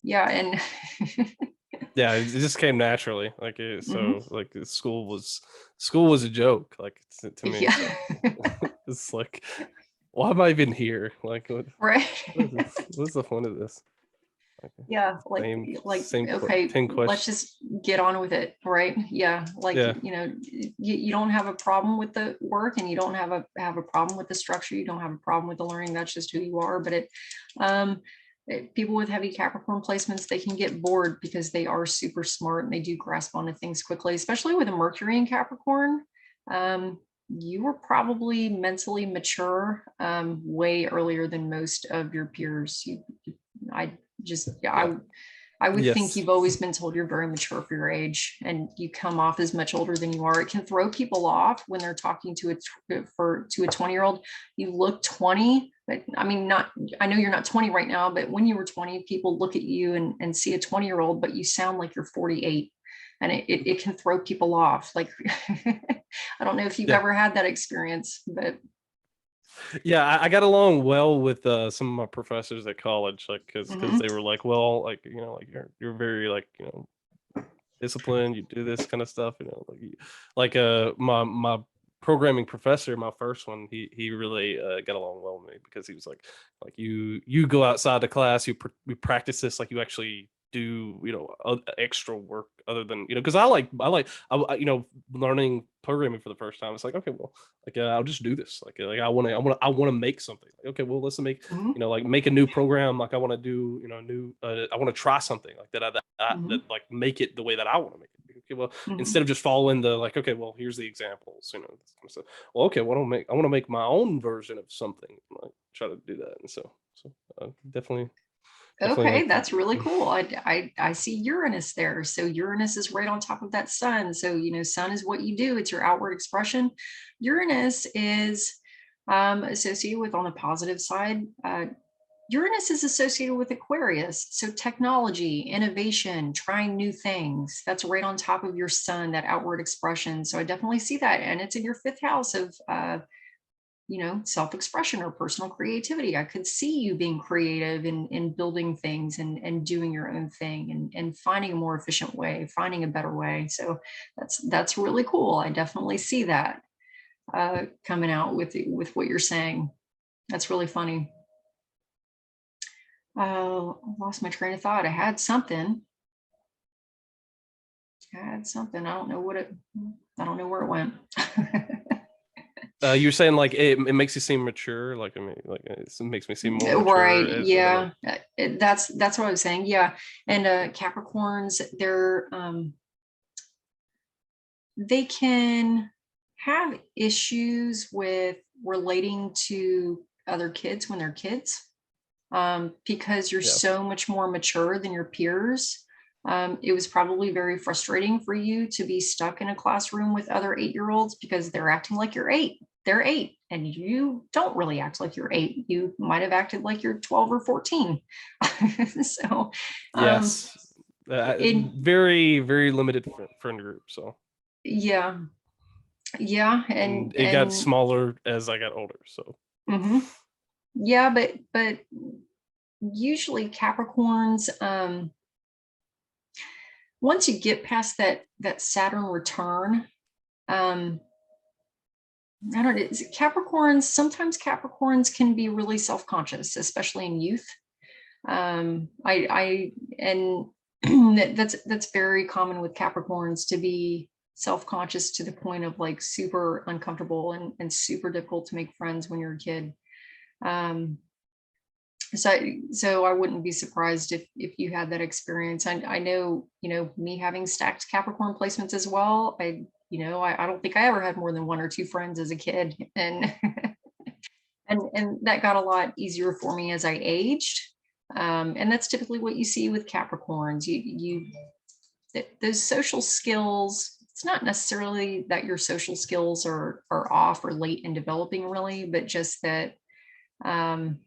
Yeah, it just came naturally. Like like school was a joke. Like to me, yeah. so. It's like, why am I even here? Like, Right. what's the point of this? Okay. Yeah, okay, 10 questions. let's just get on with it, right? Yeah, you don't have a problem with the work, and you don't have a problem with the structure, you don't have a problem with the learning. That's just who you are. But people with heavy Capricorn placements, they can get bored because they are super smart and they do grasp onto things quickly, especially with a Mercury in Capricorn. You were probably mentally mature way earlier than most of your peers. I would think you've always been told you're very mature for your age, and you come off as much older than you are. It can throw people off when they're talking to a 20-year-old. You look 20, but I mean, I know you're not 20 right now, but when you were 20, people look at you and see a 20-year-old, but you sound like you're 48. And it can throw people off. Like, I don't know if you've ever had that experience, but yeah, I got along well with some of my professors at college, like because they were like, well, like, like you're very, like, disciplined, you do this kind of stuff, my programming professor, my first one, he really got along well with me, because he was like you go outside the class, we practice this, like you actually do extra work other than because I learning programming for the first time. It's like, okay, well, like I'll just do this, like I want to make something, like, okay, well, let's make like make a new program, like I want to do new I want to try something like that that like make it the way that I want to make it. Okay, well, instead of just following the, like, okay, well, here's the examples, this kind of stuff. Well, okay, what I want to make my own version of something, like try to do that. And so definitely okay, like that's really cool. I see Uranus there. So Uranus is right on top of that sun. So, sun is what you do. It's your outward expression. Uranus is associated with, on the positive side, Uranus is associated with Aquarius. So technology, innovation, trying new things. That's right on top of your sun, that outward expression. So I definitely see that. And it's in your 5th house of self-expression or personal creativity. I could see you being creative in building things and doing your own thing and finding a more efficient way, finding a better way. So that's really cool. I definitely see that coming out with what you're saying. That's really funny. I lost my train of thought. I had something. I don't know where it went. You're saying like it makes you seem mature, like, I mean, like it makes me seem more mature. Right. Yeah. That's what I was saying. Yeah. And Capricorns, they can have issues with relating to other kids when they're kids, because you're so much more mature than your peers. It was probably very frustrating for you to be stuck in a classroom with other 8-year-olds because they're acting like you're 8. They're 8, and you don't really act like you're 8. You might have acted like you're 12 or 14. So, Yes. it, Very, very limited friend group. So, yeah, yeah, and it got smaller as I got older. So, mhm. Yeah, but usually Capricorns, once you get past that Saturn return, um, I don't know, Capricorns, sometimes Capricorns can be really self-conscious, especially in youth. I and that's very common with Capricorns to be self-conscious to the point of like super uncomfortable and super difficult to make friends when you're a kid. Um, so I wouldn't be surprised if you had that experience. I know, me having stacked Capricorn placements as well. I don't think I ever had more than one or two friends as a kid, and and that got a lot easier for me as I aged. And that's typically what you see with Capricorns. Those social skills. It's not necessarily that your social skills are off or late in developing, really, but just that. Um,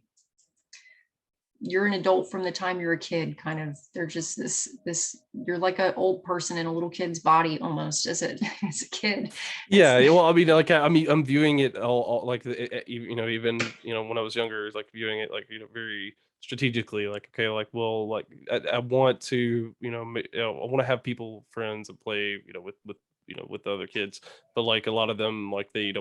you're an adult from the time you're a kid, kind of. They're just this you're like an old person in a little kid's body almost as a as a kid. It's yeah. Well, I mean, like, I mean, I'm viewing it all like, even, when I was younger, like viewing it like, very strategically, like, okay, like, well, like, I want to, I want to have people, friends, and play, with the other kids, but like a lot of them, like, they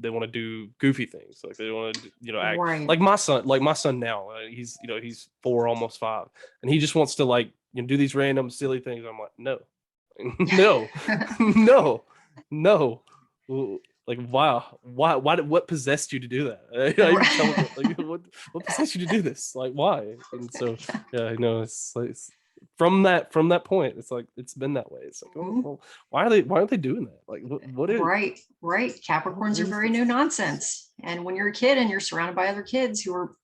want to do goofy things, like they want to, act right. like my son now, he's, he's 4, almost 5, and he just wants to, like, do these random silly things. I'm like, no, no, no, no. Like, wow, why what possessed you to do that? I even tell him, like, what possessed you to do this? Like, why? And so, yeah, I know, it's like, from that point, it's like, it's been that way. It's like, oh, well, why aren't they doing that? Like, Right, right. Capricorns what are is very this? no nonsense. And when you're a kid and you're surrounded by other kids who are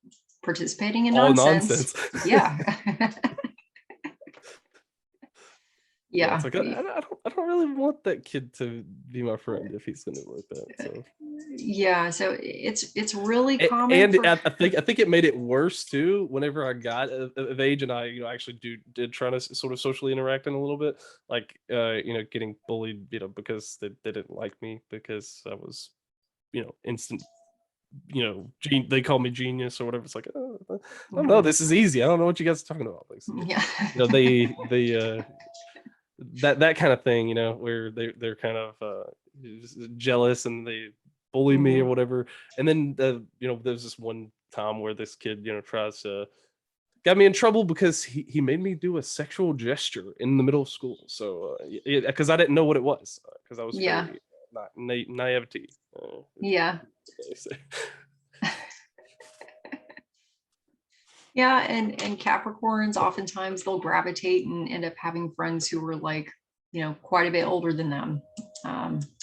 participating in All nonsense, nonsense. yeah. Yeah, it's Yeah. like, I don't really want that kid to be my friend if he's gonna do like that. So, Yeah. So it's really common and for I think it made it worse too whenever I got of age, and I, actually did try to sort of socially interact in a little bit, like, getting bullied, because they didn't like me because I was, instant, they call me genius or whatever. It's like, oh, I don't know, Mhm. this is easy. I don't know what you guys are talking about. Like, so, Yeah. they that kind of thing, where they're kind of, jealous, and they bully me or Mhm. whatever. And then, there's this one time where this kid, tries to got me in trouble because he made me do a sexual gesture in the middle of school. So, because I didn't know what it was, because I was Yeah. very, not naivety. Yeah. They say. Yeah, and Capricorns oftentimes they'll gravitate and end up having friends who are like, quite a bit older than them.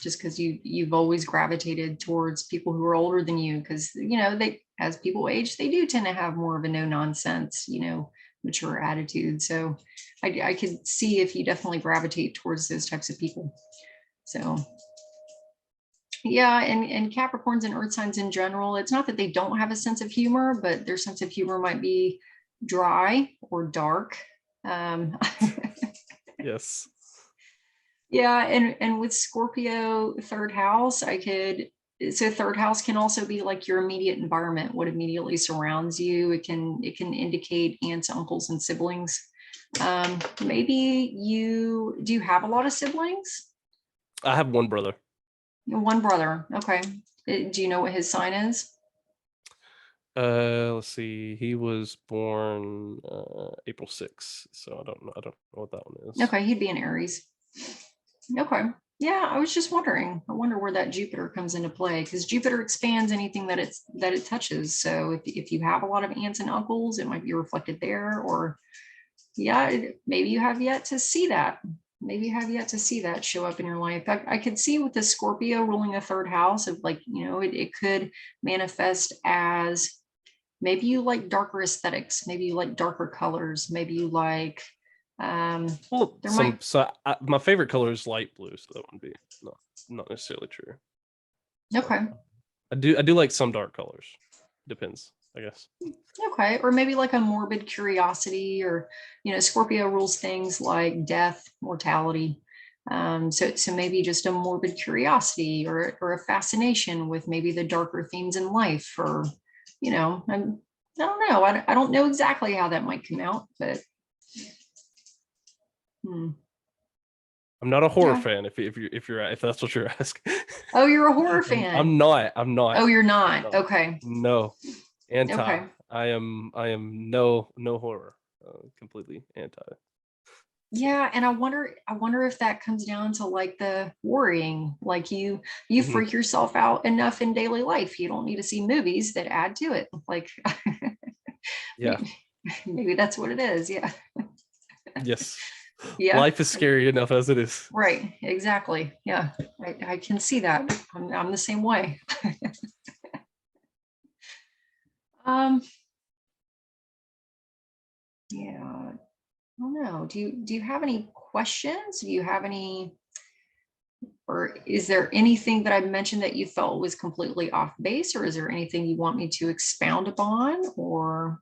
Just because you've always gravitated towards people who are older than you, because they, as people age, they do tend to have more of a no nonsense, mature attitude. So I could see if you definitely gravitate towards those types of people. So yeah, and Capricorns and Earth signs in general, it's not that they don't have a sense of humor, but their sense of humor might be dry or dark. Um, Yes. yeah, and with Scorpio third house, so third house can also be like your immediate environment, what immediately surrounds you. It can indicate aunts, uncles, and siblings. Maybe do you have a lot of siblings? I have one brother. One brother. Okay. Do you know what his sign is? Let's see. He was born, April 6th, so I don't know what that one is. Okay, he'd be an Aries. Okay. Yeah, I was just wondering. I wonder where that Jupiter comes into play, because Jupiter expands anything that it touches. So if you have a lot of aunts and uncles, it might be reflected there. Or yeah, maybe you have yet to see that. Maybe you have yet to see that show up in your life. I could see with the Scorpio ruling the third house of, like, it could manifest as maybe you like darker aesthetics, maybe you like darker colors, maybe you like Well, There might, my favorite color is light blue, so that wouldn't be not necessarily true. So okay. I do like some dark colors. Depends, I guess. Okay, or maybe like a morbid curiosity, or Scorpio rules things like death, mortality. So maybe just a morbid curiosity, or a fascination with maybe the darker themes in life, or I don't know. I don't know exactly how that might come out, but I'm not a horror yeah. fan. If that's what you're asking. Oh, you're a horror fan. I'm not. I'm not. Oh, you're I'm not. not. Okay. No. Anti. Okay. I am no horror. Completely anti. So. Yeah, and I wonder if that comes down to like the worrying, like you Mhm. freak yourself out enough in daily life. You don't need to see movies that add to it. Like Yeah. maybe that's what it is. Yeah. Yes. Yeah. Life is scary enough as it is. Right. Exactly. Yeah. I can see that. I'm the same way. Um, yeah. I don't know. Do you have any questions? Do you have any, or is there anything that I mentioned that you felt was completely off base, or is there anything you want me to expound upon, or?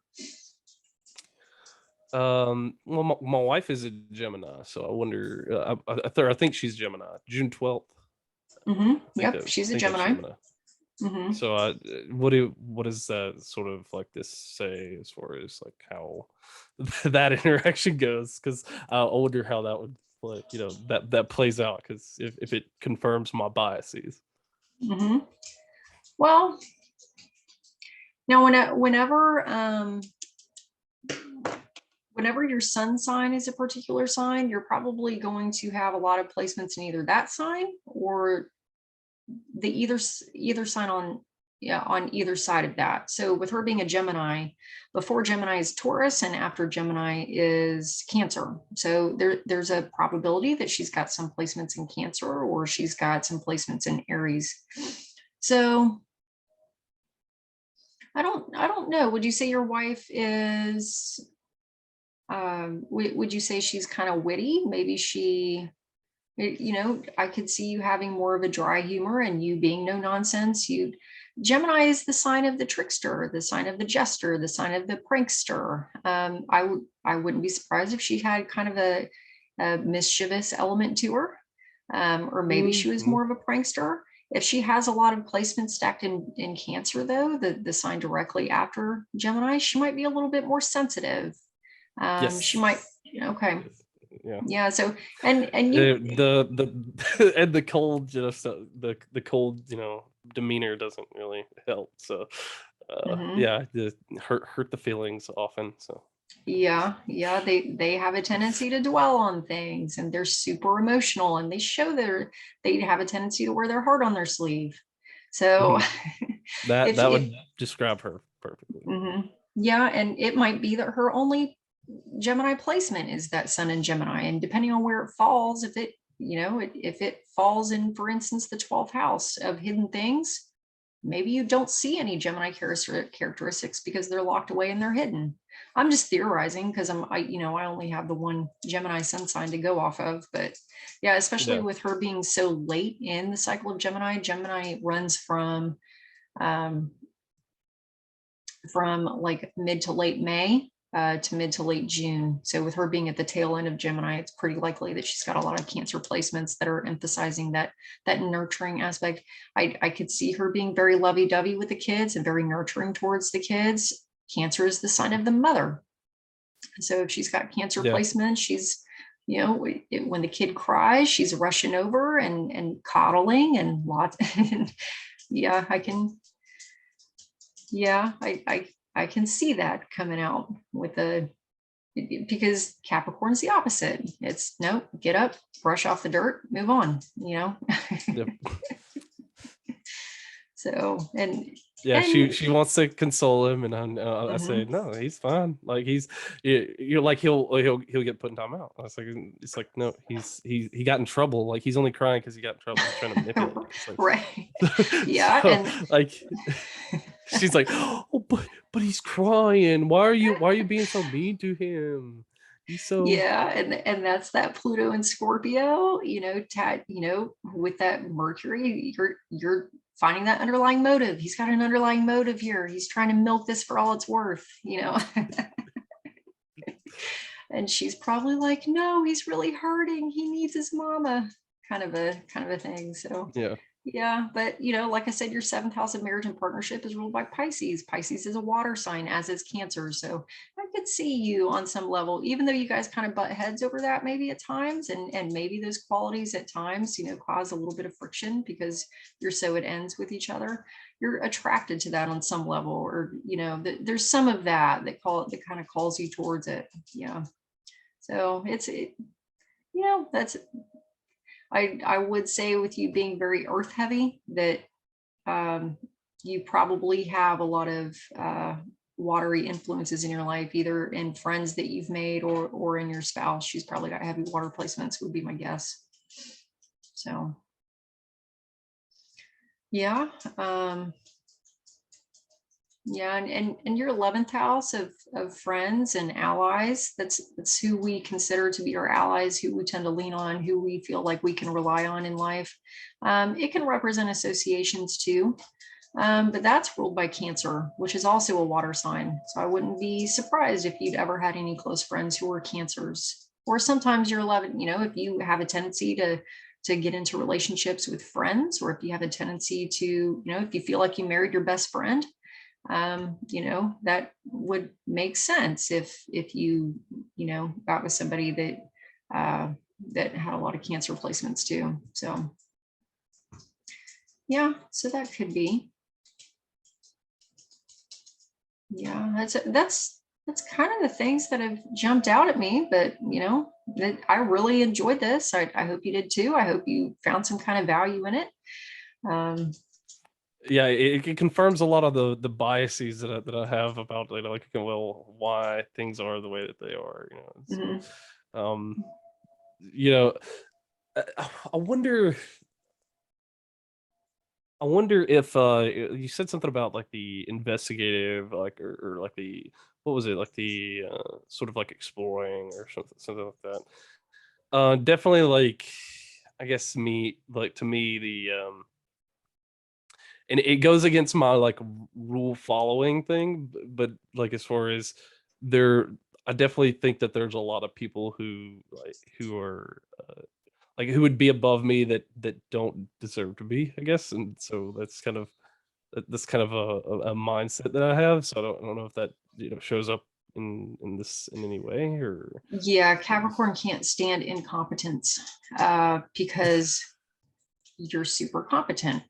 Well, my wife is a Gemini, so I wonder. I think she's Gemini. June 12th. Yep, I she's a think that's Gemini. Gemini. Hmm. So, what does that sort of like this say as far as like how that interaction goes? Because I wonder how that would play. That plays out. Because if it confirms my biases. Hmm. Well, now whenever your sun sign is a particular sign, you're probably going to have a lot of placements in either that sign or the either sign on, yeah, on either side of that. So with her being a Gemini, before Gemini is Taurus and after Gemini is Cancer. So there's a probability that she's got some placements in Cancer, or she's got some placements in Aries. So I don't know. Would you say your wife is would you say she's kind of witty? Maybe I could see you having more of a dry humor and you being no nonsense. Gemini is the sign of the trickster, the sign of the jester, the sign of the prankster. I wouldn't be surprised if she had kind of a mischievous element to her, or maybe she was Mm-hmm. more of a prankster. If she has a lot of placements stacked in Cancer, though, the sign directly after Gemini, she might be a little bit more sensitive. She might. Yes. Okay. Yes. Yeah. Yeah. So and you. The and the cold, the cold, demeanor doesn't really help. So, Mhm. yeah, the hurt the feelings often. So. Yeah, they have a tendency to dwell on things, and they're super emotional, and they have a tendency to wear their heart on their sleeve. So Mhm. That if that if would describe her perfectly. mhm. Yeah, and it might be that her only Gemini placement is that sun in Gemini, and depending on where it falls, if it falls in, for instance, the 12th house of hidden things, maybe you don't see any Gemini characteristics because they're locked away and they're hidden. I'm just theorizing because I only have the one Gemini sun sign to go off of, but yeah, especially Yeah. with her being so late in the cycle of Gemini. Gemini runs um, from like mid to late May to mid to late June. So with her being at the tail end of Gemini, it's pretty likely that she's got a lot of Cancer placements that are emphasizing that nurturing aspect. I could see her being very lovey-dovey with the kids and very nurturing towards the kids. Cancer is the sign of the mother. So if she's got Cancer Yeah. placements, when the kid cries, she's rushing over and coddling and lots. Yeah, I can see that coming out because Capricorn's the opposite. It's no, get up, brush off the dirt, move on. Yep. So Yeah, and she wants to console him, and I say mhm. no, he's fine. Like you're like he'll get put in timeout. I was like, it's like no, he got in trouble. Like he's only crying because he got in trouble. He's trying to manipulate you. It's Right. like Yeah, so and like she's like, oh, but he's crying. Why are you being so mean to him? He's so Yeah, and that's that Pluto and Scorpio, with that Mercury, you're finding that underlying motive. He's got an underlying motive here. He's trying to milk this for all it's worth. And she's probably like, no, he's really hurting. He needs his mama, kind of a thing. So yeah. yeah, but like I said, your seventh house of marriage and partnership is ruled by Pisces. Pisces is a water sign, as is Cancer. So I could see you on some level, even though you guys kind of butt heads over that maybe at times, and maybe those qualities at times, cause a little bit of friction because you're so it ends with each other. You're attracted to that on some level, or there's some of that kind of calls you towards it. Yeah. So that's I would say with you being very earth heavy that you probably have a lot of watery influences in your life, either in friends that you've made or in your spouse. She's probably got heavy water placements, would be my guess. So yeah. Yeah, and your 11th house of friends and allies, that's who we consider to be our allies, who we tend to lean on, who we feel like we can rely on in life. It can represent associations too, but that's ruled by Cancer, which is also a water sign. So I wouldn't be surprised if you'd ever had any close friends who were Cancers. Or sometimes you're 11, if you have a tendency to get into relationships with friends, or if you have a tendency to, if you feel like you married your best friend, that would make sense if you got with somebody that had a lot of Cancer placements too. So yeah, so that could be. Yeah, that's kind of the things that have jumped out at me, but that I really enjoyed this. I hope you did too. I hope you found some kind of value in it. Yeah, it confirms a lot of the biases that I have about like well, why things are the way that they are. Mhm. Um, you know, I, I wonder. I wonder if you said something about like the investigative, like or like the what was it like the sort of like exploring or something like that. Definitely like I guess to me the and it goes against my like rule following thing, but like as far as there, I definitely think that there's a lot of people who are like who would be above me that don't deserve to be, I guess, and so that's kind of a mindset that I have. So I don't know if that shows up in this in any way or Yeah, Capricorn can't stand incompetence because you're super competent.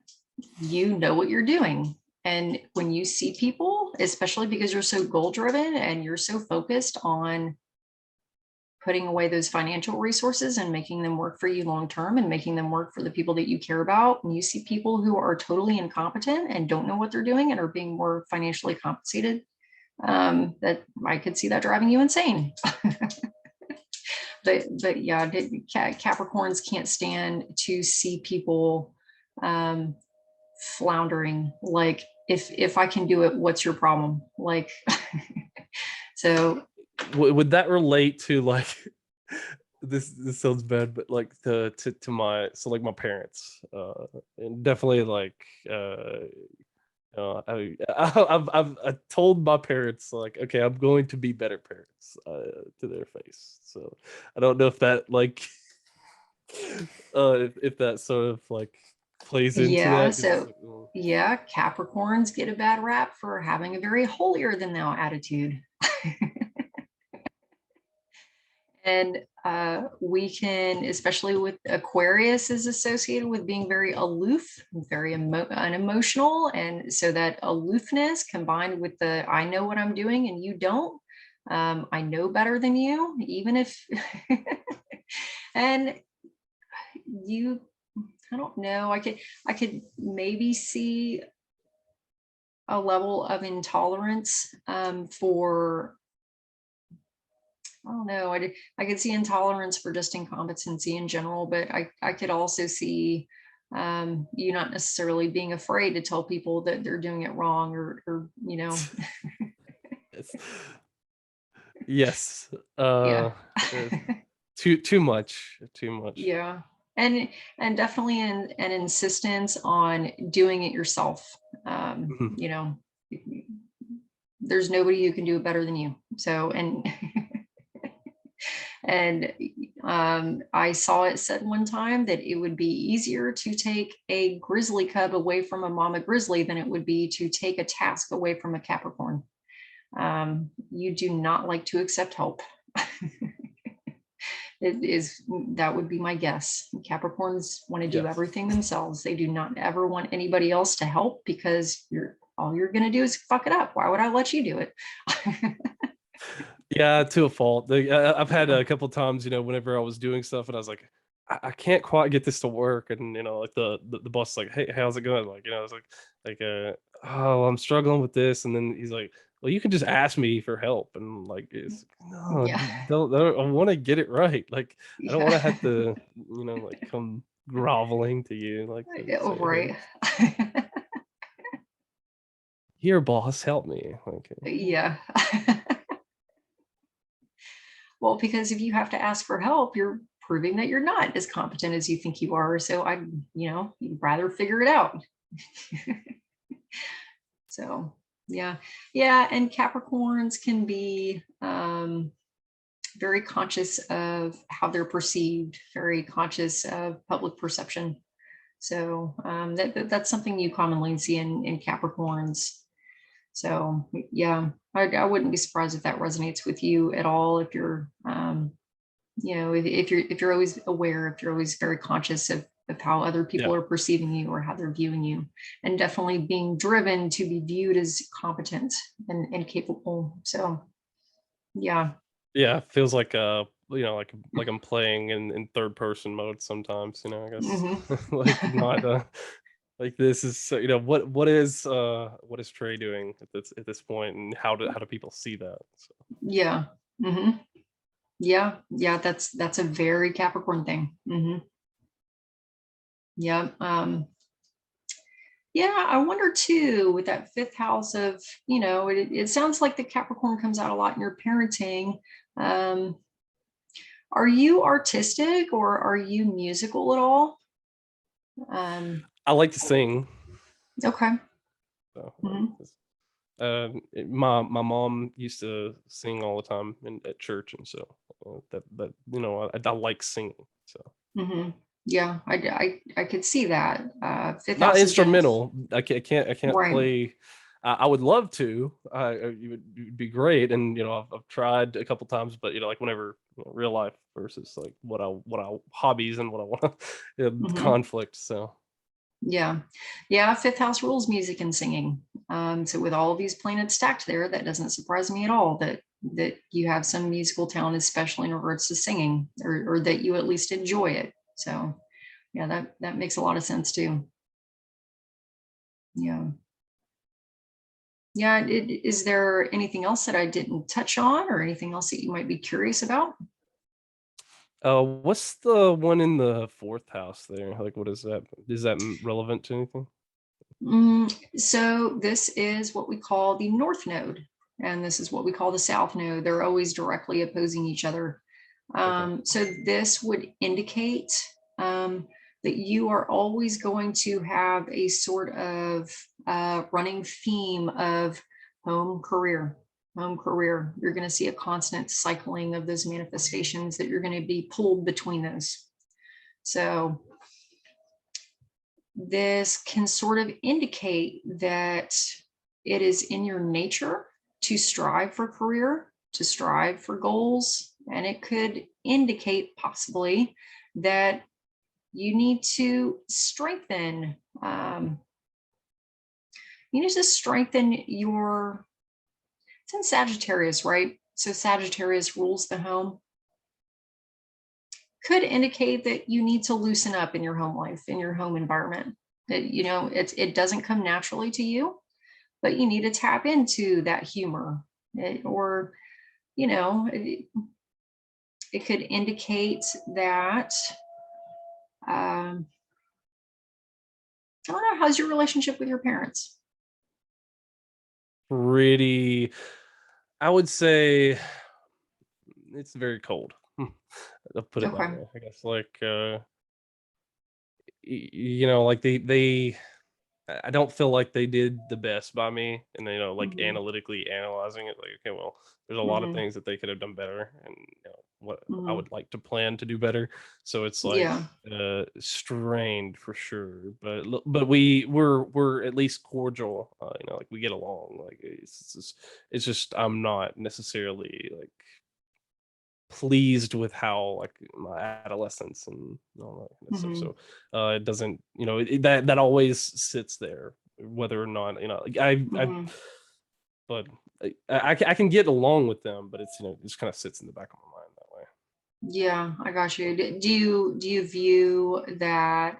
You know what you're doing. And when you see people, especially because you're so goal driven and you're so focused on putting away those financial resources and making them work for you long term and making them work for the people that you care about, when you see people who are totally incompetent and don't know what they're doing and are being more financially compensated, that I could see that driving you insane. but yeah, Capricorns can't stand to see people floundering. Like, if I can do it, what's your problem? Like, so would that relate to like this sounds bad, but like to my like my parents, and definitely like I've told my parents like, okay, I'm going to be better parents to their face. So I don't know if that like if that sort of like plays into yeah, that because it's so like, oh. yeah, Capricorns get a bad rap for having a very holier than thou attitude. And we can, especially with Aquarius, is associated with being very aloof, very unemotional. And so that aloofness combined with the I know what I'm doing and you don't, I know better than you, even if, and you, I don't know, I could maybe see a level of intolerance for I don't know. I could see intolerance for just incompetency in general, but I could also see you not necessarily being afraid to tell people that they're doing it wrong or It's, Yes. Yeah. Uh, too much. Too much. Yeah. And definitely an insistence on doing it yourself. Mhm. You know, there's nobody who can do it better than you. So, and and I saw it said one time that it would be easier to take a grizzly cub away from a mama grizzly than it would be to take a task away from a Capricorn. You do not like to accept help. It is that would be my guess. Capricorns want to do Yes. everything themselves. They do not ever want anybody else to help because you're going to do is fuck it up. Why would I let you do it? Yeah, to a fault. I've had Yeah. a couple times, whenever I was doing stuff and I was like, I can't quite get this to work. And, like the boss is like, hey, how's it going? Like, I was oh, I'm struggling with this. And then he's like, well, you can just ask me for help. And like, it's no, Yeah. don't I want to get it right. Like, I don't want to Yeah. have to, like come groveling to you, like to Oh, say, hey, right. here, boss, help me. Like, Yeah. Well, because if you have to ask for help, you're proving that you're not as competent as you think you are. So you'd rather figure it out. So yeah. Yeah. And Capricorns can be very conscious of how they're perceived, very conscious of public perception. So that's something you commonly see in Capricorns. So yeah, I wouldn't be surprised if that resonates with you at all. If you're, if you're always aware, if you're always very conscious of how other people yeah. are perceiving you or how they're viewing you, and definitely being driven to be viewed as competent and capable. So yeah. Yeah, feels like like I'm playing in third person mode sometimes, I guess. Hmm. Like not like this is so, what is Trey doing at this point, and how do people see that? So Yeah. Hmm. Yeah. Yeah. That's a very Capricorn thing. Yeah. Yeah. I wonder too, with that fifth house of, it sounds like the Capricorn comes out a lot in your parenting. Um, are you artistic or are you musical at all? Um, I like to sing. okay. So Hmm. my mom used to sing all the time at church, and so that I like singing. So Hmm. Yeah. I could see that. Fifth not house is generous. instrumental. I can't Right. play. I would love to. You'd be great, and I've tried a couple times, but like whenever real life versus like what I hobbies and what I want Hmm. conflict. So Yeah. Yeah. Fifth house rules music and singing. So with all of these planets stacked there, that doesn't surprise me at all that you have some musical talent, especially in regards to singing, or that you at least enjoy it. So yeah, that makes a lot of sense too. Yeah. Yeah. Is there anything else that I didn't touch on or anything else that you might be curious about? what's the one in the fourth house there? Like, what is that? Is that relevant to anything? So this is what we call the North Node, and this is what we call the South Node. They're always directly opposing each other. Okay. So this would indicate that you are always going to have a sort of running theme of home career. Home career. You're going to see a constant cycling of those manifestations that you're going to be pulled between those. So this can sort of indicate that it is in your nature to strive for career, to strive for goals, and it could indicate possibly that you need to strengthen. You need to strengthen your. It's in Sagittarius, right? So Sagittarius rules the home. Could indicate that you need to loosen up in your home life, in your home environment. That it doesn't come naturally to you, but you need to tap into that humor. Or it could indicate that um, I don't know, how's your relationship with your parents? Pretty, I would say. it's very cold. I'll put it that Okay. way. I guess like like I don't feel like they did the best by me, and like Mhm. analytically analyzing it, like, okay, well, there's a lot of Mhm. things that they could have done better, and what I Mhm. would like to plan to do better. So it's like Yeah. strained for sure, but we're at least cordial. Like we get along. Like it's just I'm not necessarily like pleased with how like my adolescence and all that kind of stuff. Mhm. So it doesn't, that always sits there, whether or not like Mhm. but I can get along with them, but it's it just kind of sits in the back of my mind that way. Yeah, I got you. Do you view that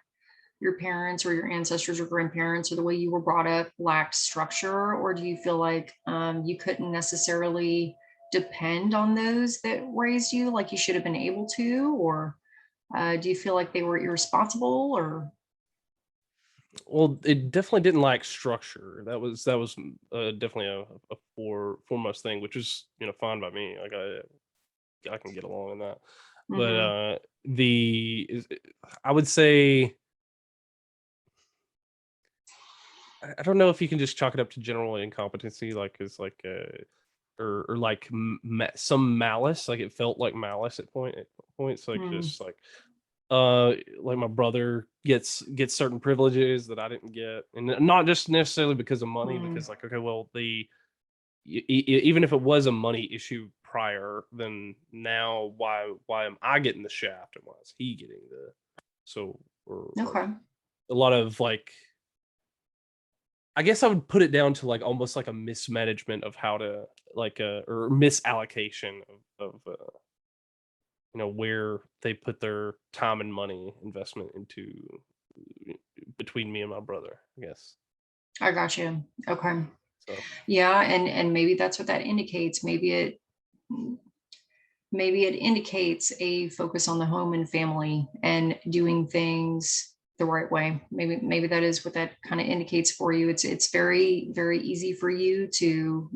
your parents or your ancestors or grandparents or the way you were brought up lacked structure, or do you feel like you couldn't necessarily depend on those that raised you like you should have been able to, or do you feel like they were irresponsible, or Well, it definitely didn't lack structure. That was definitely a foremost thing, which is fine by me. Like I can get along in that, but Mhm. I would say I don't know if you can just chalk it up to general incompetency, like it's like or like some malice. Like it felt like malice at points. Like Mm, just like my brother gets certain privileges that I didn't get, and not just necessarily because of money. mm, Because like okay, well even if it was a money issue prior, then now why am I getting the shaft and why is he getting the so or like okay. a lot of like I guess I would put it down to like almost like a mismanagement of how to like or misallocation of where they put their time and money investment into between me and my brother, I guess. I got you. Okay. So Yeah, and maybe that's what that indicates. Maybe it indicates a focus on the home and family and doing things the right way. Maybe that is what that kind of indicates for you. It's very, very easy for you to,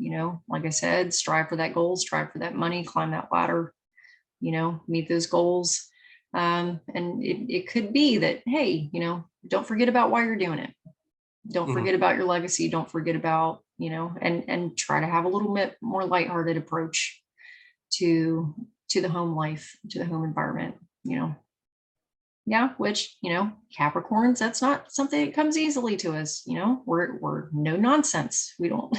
like I said, strive for that goal, strive for that money, climb that ladder, meet those goals. And it could be that, hey, don't forget about why you're doing it. Don't mhm. forget about your legacy. Don't forget about, and try to have a little bit more lighthearted approach to the home life, to the home environment, you know. Yeah, which, Capricorns, that's not something that comes easily to us, We're no nonsense. We don't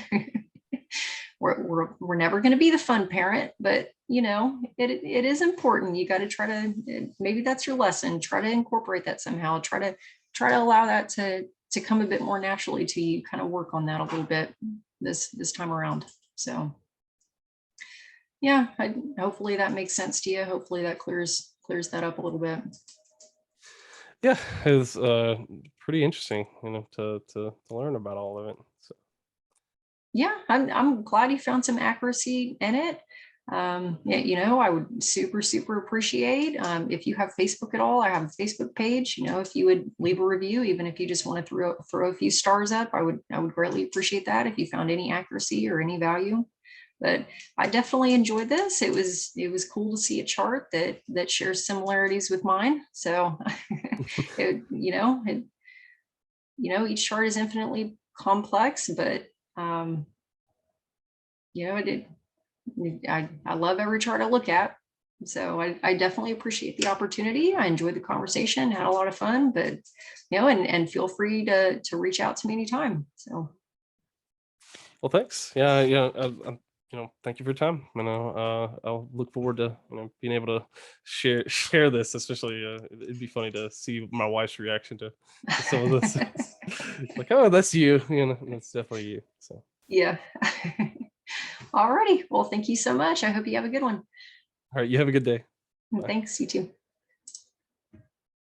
we're never going to be the fun parent, but it is important. You got to try to maybe that's your lesson. Try to incorporate that somehow. Try to allow that to come a bit more naturally to you. Kind of work on that a little bit this time around. So yeah, hopefully that makes sense to you. Hopefully that clears that up a little bit. Yeah, it was pretty interesting, to learn about all of it. So Yeah, I'm glad you found some accuracy in it. Yeah, I would super appreciate if you have Facebook at all. I have a Facebook page. If you would leave a review, even if you just want to throw a few stars up, I would greatly appreciate that if you found any accuracy or any value. But I definitely enjoyed this. It was cool to see a chart that shares similarities with mine. So each chart is infinitely complex, but um, I love every chart I look at. So I definitely appreciate the opportunity. I enjoyed the conversation, had a lot of fun, but and feel free to reach out to me anytime. So well, thanks. Yeah, yeah. Thank you for your time. I'll look forward to being able to share this. Especially, it'd be funny to see my wife's reaction to some of this. Like, oh, that's you. That's definitely you. So, yeah. Alrighty. Well, thank you so much. I hope you have a good one. all right, you have a good day. Bye. Thanks, you too.